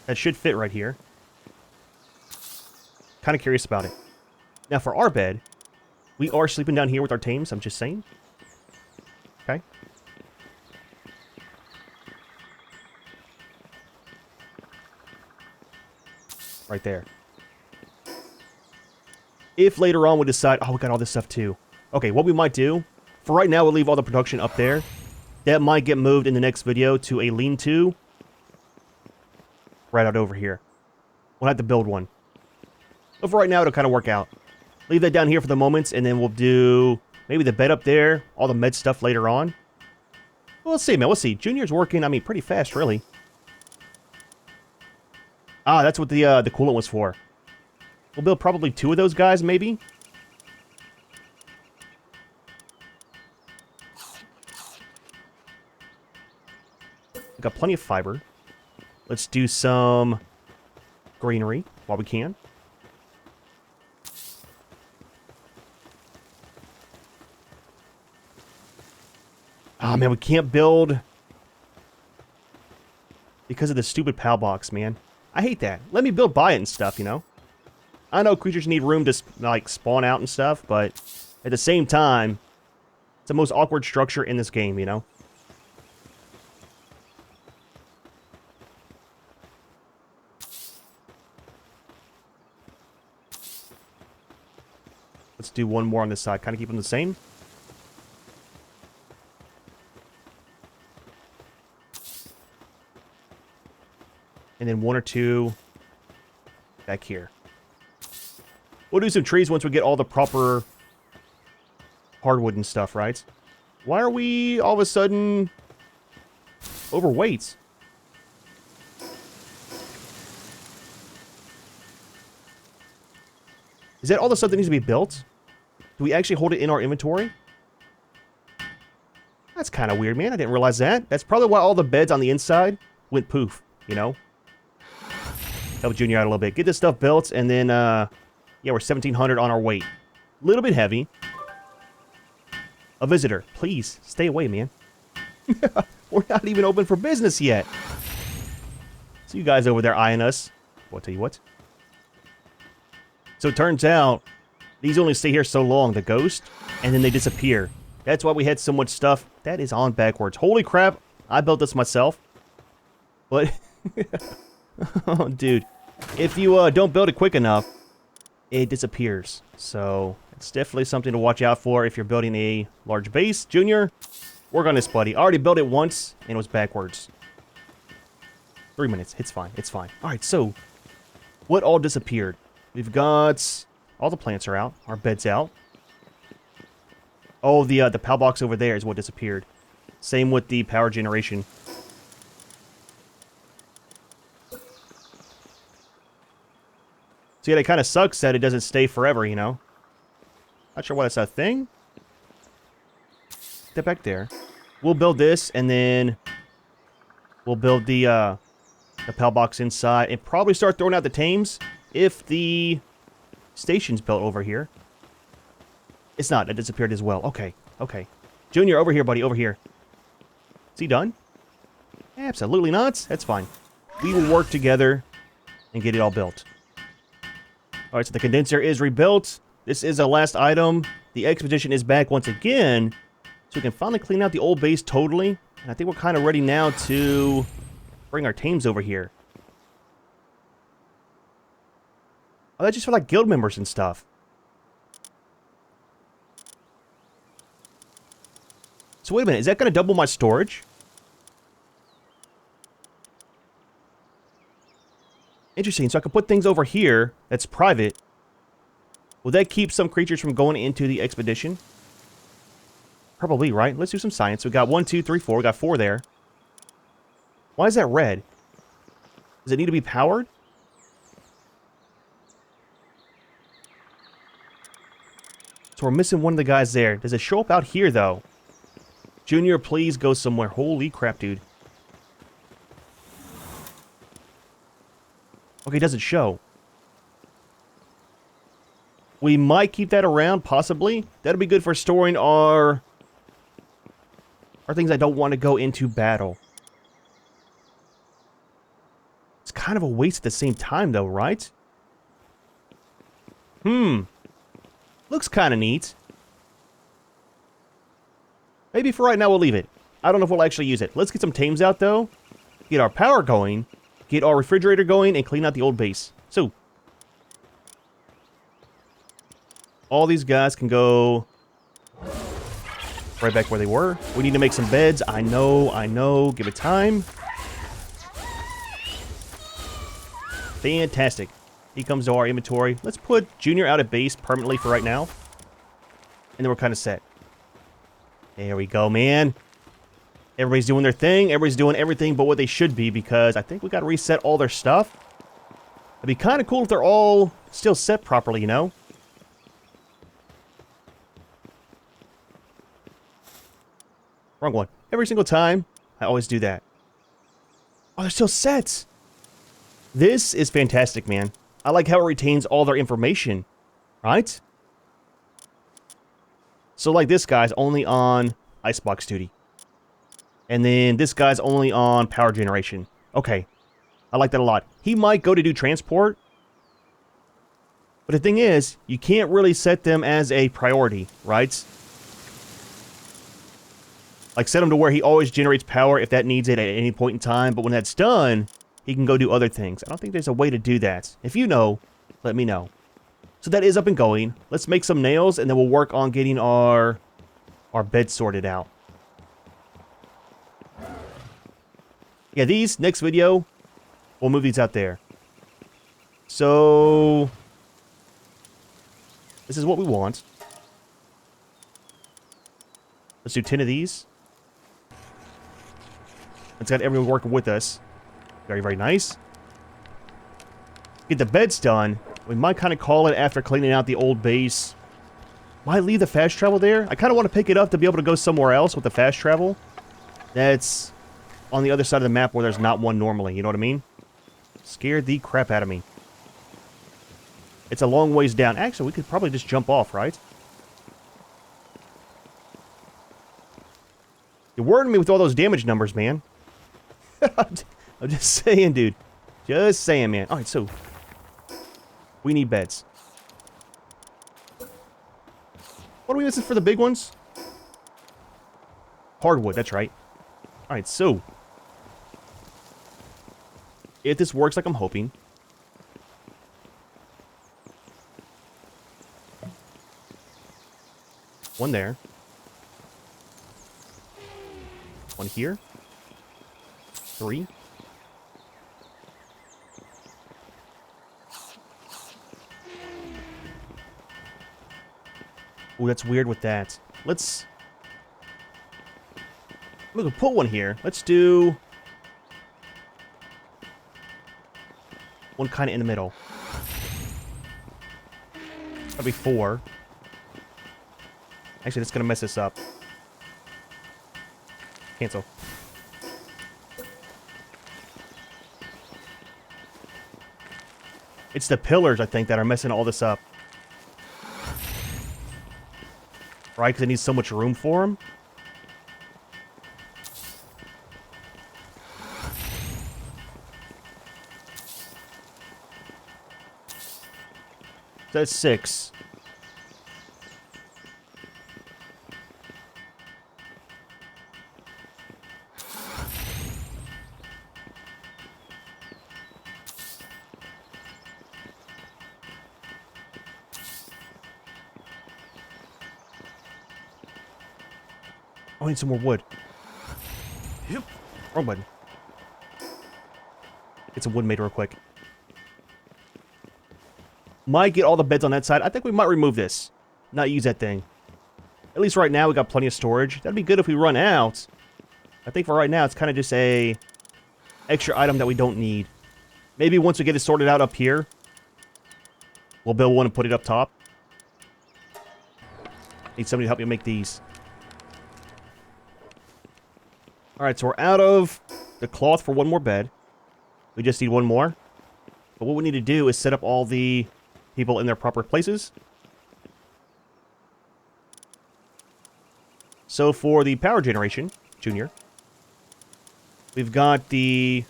S1: That should fit right here. Kind of curious about it. Now for our bed, we are sleeping down here with our tames, I'm just saying. Okay. Right there. If later on we decide, oh, we got all this stuff too. Okay, what we might do, for right now we'll leave all the production up there. That might get moved in the next video to a lean-to. Right out over here. We'll have to build one. But for right now, it'll kind of work out. Leave that down here for the moment, and then we'll do maybe the bed up there, all the med stuff later on. We'll see, man. We'll see. Junior's working, I mean, pretty fast, really. Ah, that's what the coolant was for. We'll build probably 2 of those guys, maybe. We've got plenty of fiber. Let's do some greenery while we can. Oh, man, we can't build because of the stupid PAL box, man. I hate that. Let me build by it and stuff, you know? I know creatures need room to, like, spawn out and stuff, but at the same time, it's the most awkward structure in this game, you know? Let's do one more on this side. Kind of keep them the same. And then 1 or 2 back here. We'll do some trees once we get all the proper hardwood and stuff, right? Why are we all of a sudden overweight? Is that all the stuff that needs to be built? Do we actually hold it in our inventory? That's kind of weird, man. I didn't realize that. That's probably why all the beds on the inside went poof, you know? Help Junior out a little bit. Get this stuff built, and then, yeah, we're 1,700 on our weight. A little bit heavy. A visitor. Please, stay away, man. We're not even open for business yet. So you guys over there eyeing us. Well, I'll tell you what. So it turns out, these only stay here so long, the ghost, and then they disappear. That's why we had so much stuff. That is on backwards. Holy crap, I built this myself. But, oh, dude. If you don't build it quick enough, it disappears. So, it's definitely something to watch out for if you're building a large base. Junior, work on this, buddy. I already built it once, and it was backwards. 3 minutes. It's fine. It's fine. Alright, so, what all disappeared? We've got... all the plants are out. Our bed's out. Oh, the PAL box over there is what disappeared. Same with the power generation. So yeah, it kind of sucks that it doesn't stay forever, you know? Not sure why that's a thing. Step back there. We'll build this, and then we'll build the PAL box inside, and probably start throwing out the tames if the station's built over here. It's not. It disappeared as well. Okay. Okay. Junior, over here, buddy. Over here. Is he done? Absolutely not. That's fine. We will work together and get it all built. Alright, so the condenser is rebuilt. This is the last item. The expedition is back once again. So we can finally clean out the old base totally. And I think we're kind of ready now to bring our tames over here. Oh, that's just for like guild members and stuff. So wait a minute, is that going to double my storage? Interesting, so I can put things over here that's private. Will that keep some creatures from going into the expedition? Probably, right? Let's do some science. We got 1, 2, 3, 4. We got 4 there. Why is that red? Does it need to be powered? So we're missing one of the guys there. Does it show up out here, though? Junior, please go somewhere. Holy crap, dude. Okay, it doesn't show. We might keep that around, possibly. That'll be good for storing our things I don't want to go into battle. It's kind of a waste at the same time, though, right? Looks kind of neat. Maybe for right now we'll leave it. I don't know if we'll actually use it. Let's get some tames out, though. Get our power going. Get our refrigerator going and clean out the old base. So, all these guys can go right back where they were. We need to make some beds. I know. Give it time. Fantastic. He comes to our inventory. Let's put Junior out at base permanently for right now. And then we're kind of set. There we go, man. Everybody's doing their thing. Everybody's doing everything but what they should be, because I think we got to reset all their stuff. It'd be kind of cool if they're all still set properly, you know? Wrong one. Every single time, I always do that. Oh, they're still set. This is fantastic, man. I like how it retains all their information, right? So, like, this guy's only on icebox duty. And then this guy's only on power generation. Okay. I like that a lot. He might go to do transport. But the thing is, you can't really set them as a priority, right? Like, set him to where he always generates power if that needs it at any point in time. But when that's done, he can go do other things. I don't think there's a way to do that. If you know, let me know. So that is up and going. Let's make some nails, and then we'll work on getting our bed sorted out. Yeah, these, next video, we'll move these out there. So, this is what we want. Let's do 10 of these. Let's got everyone working with us. Very, very nice. Get the beds done. We might kind of call it after cleaning out the old base. Might leave the fast travel there. I kind of want to pick it up to be able to go somewhere else with the fast travel. That's on the other side of the map where there's not one normally. You know what I mean? Scared the crap out of me. It's a long ways down. Actually, we could probably just jump off, right? You're worrying me with all those damage numbers, man. I'm just saying, dude. Just saying, man. Alright, so we need beds. What are we missing for the big ones? Hardwood, that's right. Alright, so if this works like I'm hoping, one there, one here, 3. Ooh, that's weird with that. Let's... we can put one here. Let's do... one kind of in the middle. That'll be 4. Actually, that's going to mess this up. Cancel. It's the pillars, I think, that are messing all this up. Right? Because it needs so much room for them. That's 6. I need some more wood. Yep. Wrong button. Get some wood made real quick. Might get all the beds on that side. I think we might remove this. Not use that thing. At least right now we got plenty of storage. That'd be good if we run out. I think for right now it's kind of just a extra item that we don't need. Maybe once we get it sorted out up here, we'll build one and put it up top. Need somebody to help me make these. Alright, so we're out of the cloth for one more bed. We just need one more. But what we need to do is set up all the people in their proper places. So for the power generation, Junior, we've got the...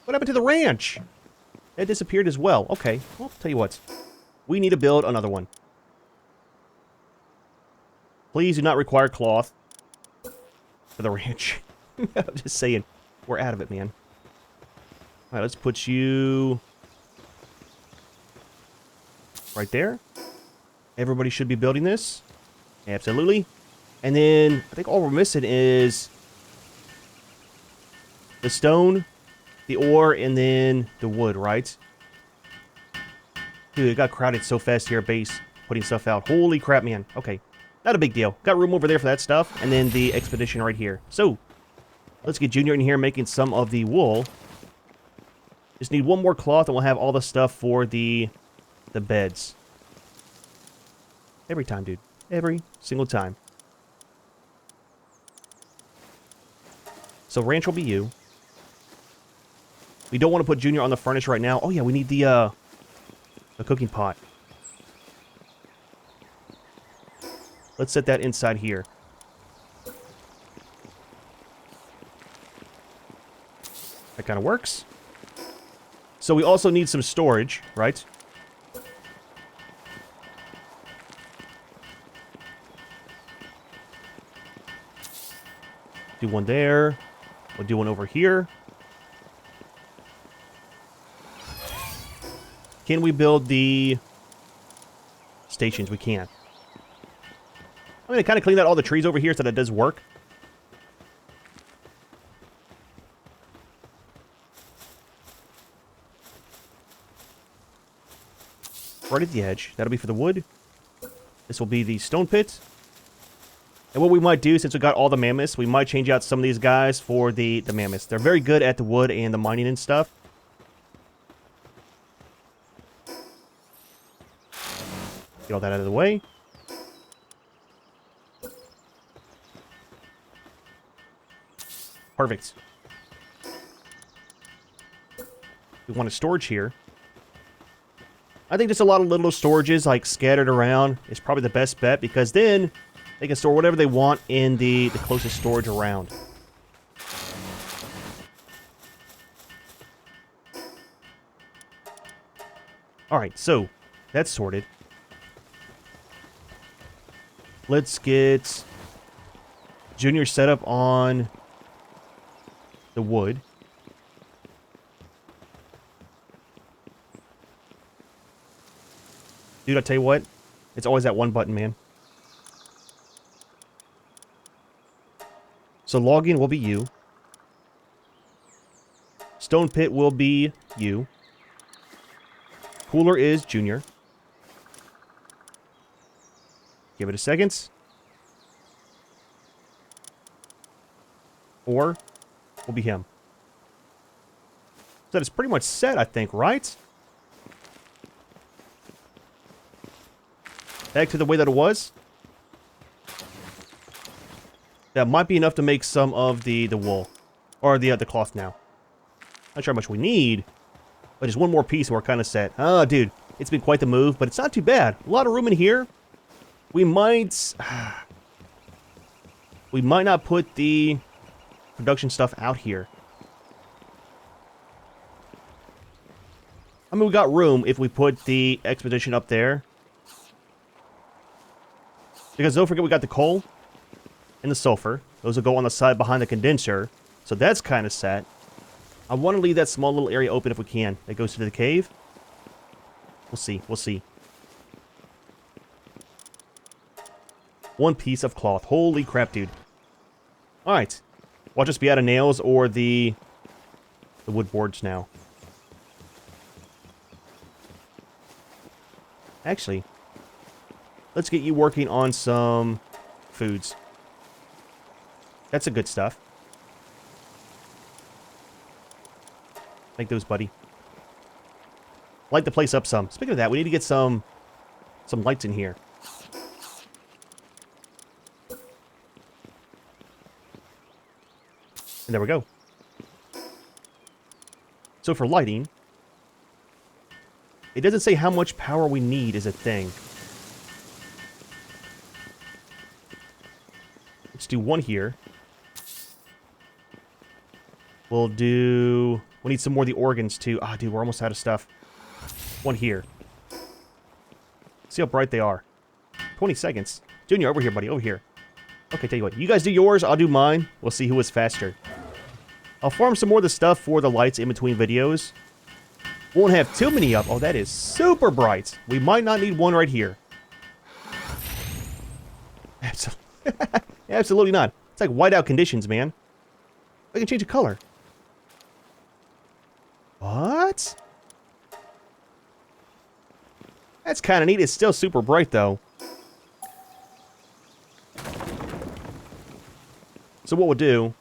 S1: what happened to the ranch? It disappeared as well. Okay, well, I'll tell you what. We need to build another one. Please do not require cloth for the ranch. I'm just saying. We're out of it, man. Alright, let's put you right there. Everybody should be building this. Absolutely. And then, I think all we're missing is the stone, the ore, and then the wood, right? Dude, it got crowded so fast here at base, putting stuff out. Holy crap, man. Okay, not a big deal. Got room over there for that stuff, and then the expedition right here. So, let's get Junior in here making some of the wool. Just need one more cloth, and we'll have all the stuff for the beds. Every time, dude. Every single time. So ranch will be you. We don't want to put Junior on the furnace right now. Oh yeah, we need the cooking pot. Let's set that inside here. That kind of works. So we also need some storage, right? Do one there. We'll do one over here. Can we build the stations? We can. I'm going to kind of clean out all the trees over here so that it does work. Right at the edge. That'll be for the wood. This will be the stone pit. And what we might do, since we got all the mammoths, we might change out some of these guys for the mammoths. They're very good at the wood and the mining and stuff. Get all that out of the way. Perfect. We want a storage here. I think just a lot of little storages, like, scattered around is probably the best bet, because then they can store whatever they want in the closest storage around. Alright, so that's sorted. Let's get Junior set up on the wood. Dude, I'll tell you what. It's always that one button, man. So logging will be you. Stone pit will be you. Cooler is Junior. Give it a second. Or will be him. So that is pretty much set, I think, right? Back to the way that it was. That might be enough to make some of the wool. Or the cloth now. Not sure how much we need. But just one more piece and we're kind of set. Oh, dude. It's been quite the move, but it's not too bad. A lot of room in here. We might... we might not put the production stuff out here. I mean, we got room if we put the expedition up there. Because don't forget we got the coal and the sulfur. Those will go on the side behind the condenser. So that's kind of set. I want to leave that small little area open if we can. That goes to the cave. We'll see. We'll see. One piece of cloth. Holy crap, dude. Alright. Watch us be out of nails or the wood boards now. Actually, let's get you working on some foods. That's the good stuff. Make those, buddy. Light the place up some. Speaking of that, we need to get some lights in here. And there we go. So for lighting, it doesn't say how much power we need is a thing. Let's do one here. We'll do... We need some more of the organs too. Ah, dude, we're almost out of stuff. One here. See how bright they are. 20 seconds. Junior, over here, buddy. Over here. Okay, tell you what. You guys do yours. I'll do mine. We'll see who is faster. I'll farm some more of the stuff for the lights in between videos. Won't have too many up. Oh, that is super bright. We might not need one right here. Absolutely not. It's like whiteout conditions, man. I can change the color. What? That's kind of neat. It's still super bright, though. So what we'll do...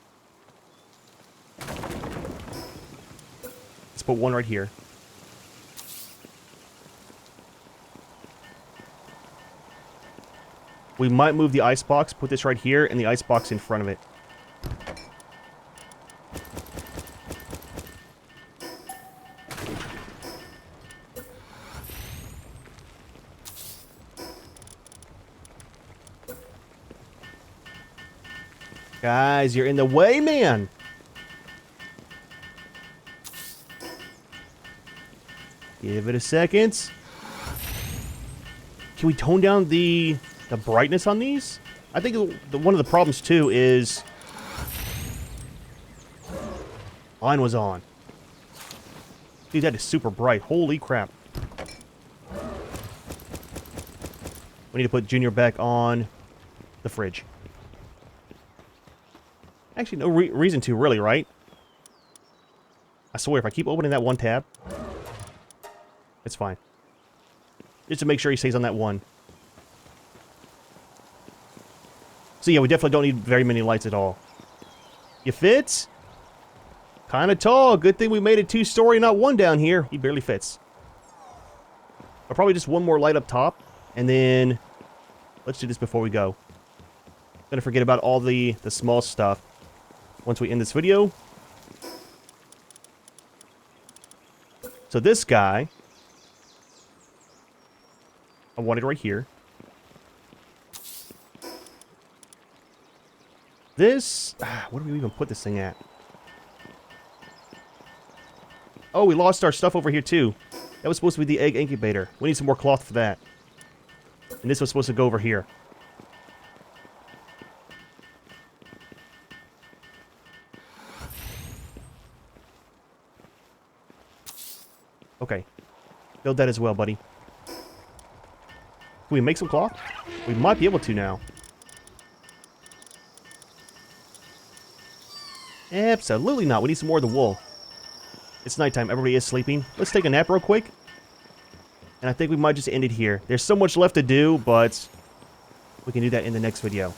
S1: Let's put one right here. We might move the icebox, put this right here, and the icebox in front of it. Guys, you're in the way, man! Give it a second. Can we tone down the brightness on these? I think one of the problems, too, is... Mine was on. Dude, that is super bright. Holy crap. We need to put Junior back on the fridge. Actually, no reason to, really, right? I swear, if I keep opening that one tab, it's fine. Just to make sure he stays on that one. So yeah, we definitely don't need very many lights at all. You fit? Kind of tall. Good thing we made it 2-story, not one down here. He barely fits. Or probably just one more light up top. And then, let's do this before we go. Gonna forget about all the small stuff once we end this video. So this guy, I want it right here. This, where do we even put this thing at? Oh, we lost our stuff over here too. That was supposed to be the egg incubator. We need some more cloth for that. And this was supposed to go over here. Okay. Build that as well, buddy. Can we make some cloth? We might be able to now. Absolutely not. We need some more of the wool. It's nighttime. Everybody is sleeping. Let's take a nap real quick. And I think we might just end it here. There's so much left to do, but we can do that in the next video.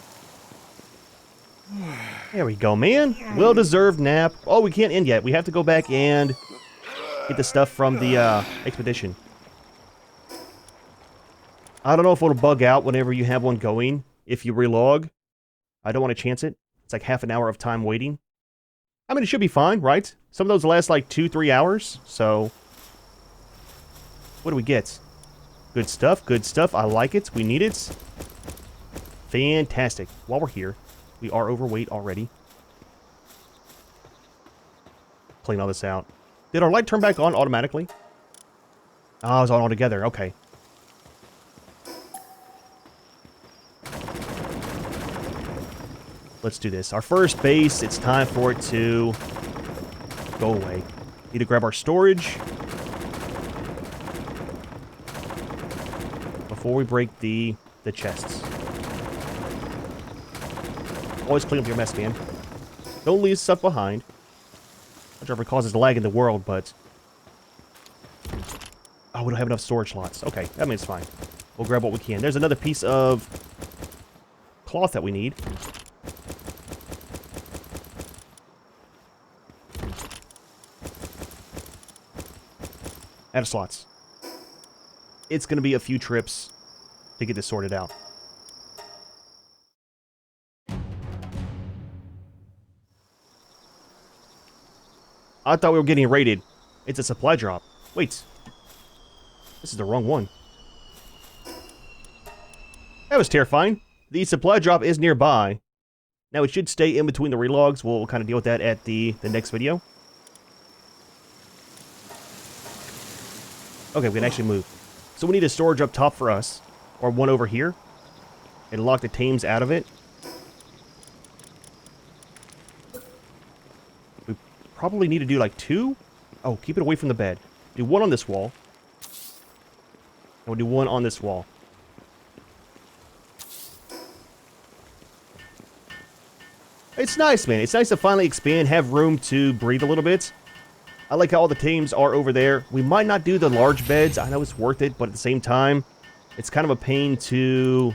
S1: There we go, man. Well-deserved nap. Oh, we can't end yet. We have to go back and get the stuff from the expedition. I don't know if it'll bug out whenever you have one going. If you relog. I don't want to chance it. It's like half an hour of time waiting. I mean, it should be fine, right? Some of those last like 2-3 hours, so... What do we get? Good stuff, good stuff. I like it. We need it. Fantastic. While we're here, we are overweight already. Clean all this out. Did our light turn back on automatically? Oh, it was on altogether. Okay. Let's do this. Our first base, it's time for it to go away. Need to grab our storage before we break the chests. Always clean up your mess, man. Don't leave stuff behind. Whichever causes lag in the world, but... Oh, we don't have enough storage slots. Okay, that means fine. We'll grab what we can. There's another piece of cloth that we need. Out of slots. It's going to be a few trips to get this sorted out. I thought we were getting raided. It's a supply drop. Wait. This is the wrong one. That was terrifying. The supply drop is nearby. Now, it should stay in between the relogs. We'll kind of deal with that at the next video. Okay, we can actually move. So we need a storage up top for us. or one over here, and lock the tames out of it. We probably need to do like 2. Oh, keep it away from the bed. Do 1 on this wall. And we'll do 1 on this wall. It's nice, man. It's nice to finally expand, have room to breathe a little bit. I like how all the tames are over there. We might not do the large beds. I know it's worth it, but at the same time, it's kind of a pain to...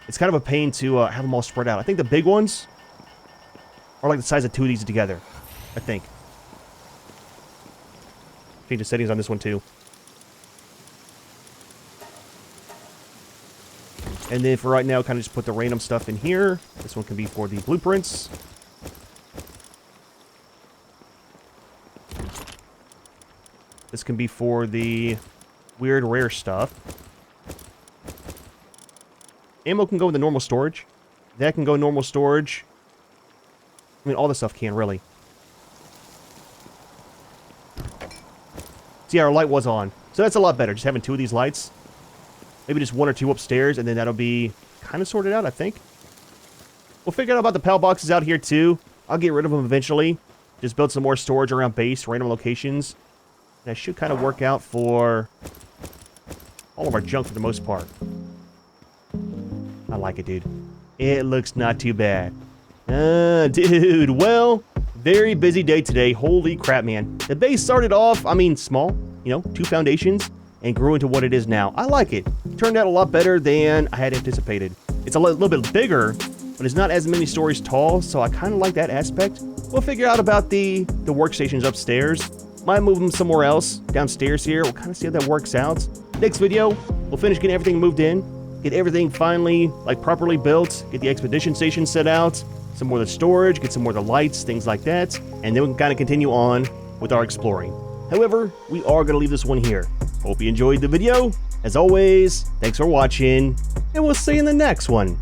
S1: have them all spread out. I think the big ones are like the size of 2 of these together. I think. Change the settings on this one too. And then for right now, kind of just put the random stuff in here. This one can be for the blueprints. This can be for the weird rare stuff. Ammo can go in the normal storage. That can go in normal storage. I mean, all this stuff can, really. See, our light was on. So that's a lot better, just having 2 of these lights. Maybe just 1 or 2 upstairs, and then that'll be kind of sorted out, I think. We'll figure out about the PAL boxes out here, too. I'll get rid of them eventually. Just build some more storage around base, random locations. That should kind of work out for all of our junk for the most part. I like it, dude. It looks not too bad. Dude, well, very busy day today. Holy crap, man. The base started off, I mean, small, you know, 2 foundations, and grew into what it is now. I like it. Turned out a lot better than I had anticipated. It's a little bit bigger, but it's not as many stories tall, so I kind of like that aspect. We'll figure out about the workstations upstairs. Might move them somewhere else, downstairs here. We'll kind of see how that works out. Next video, we'll finish getting everything moved in, get everything finally, like, properly built, get the expedition station set out, some more of the storage, get some more of the lights, things like that, and then we can kind of continue on with our exploring. However, we are going to leave this one here. Hope you enjoyed the video. As always, thanks for watching, and we'll see you in the next one.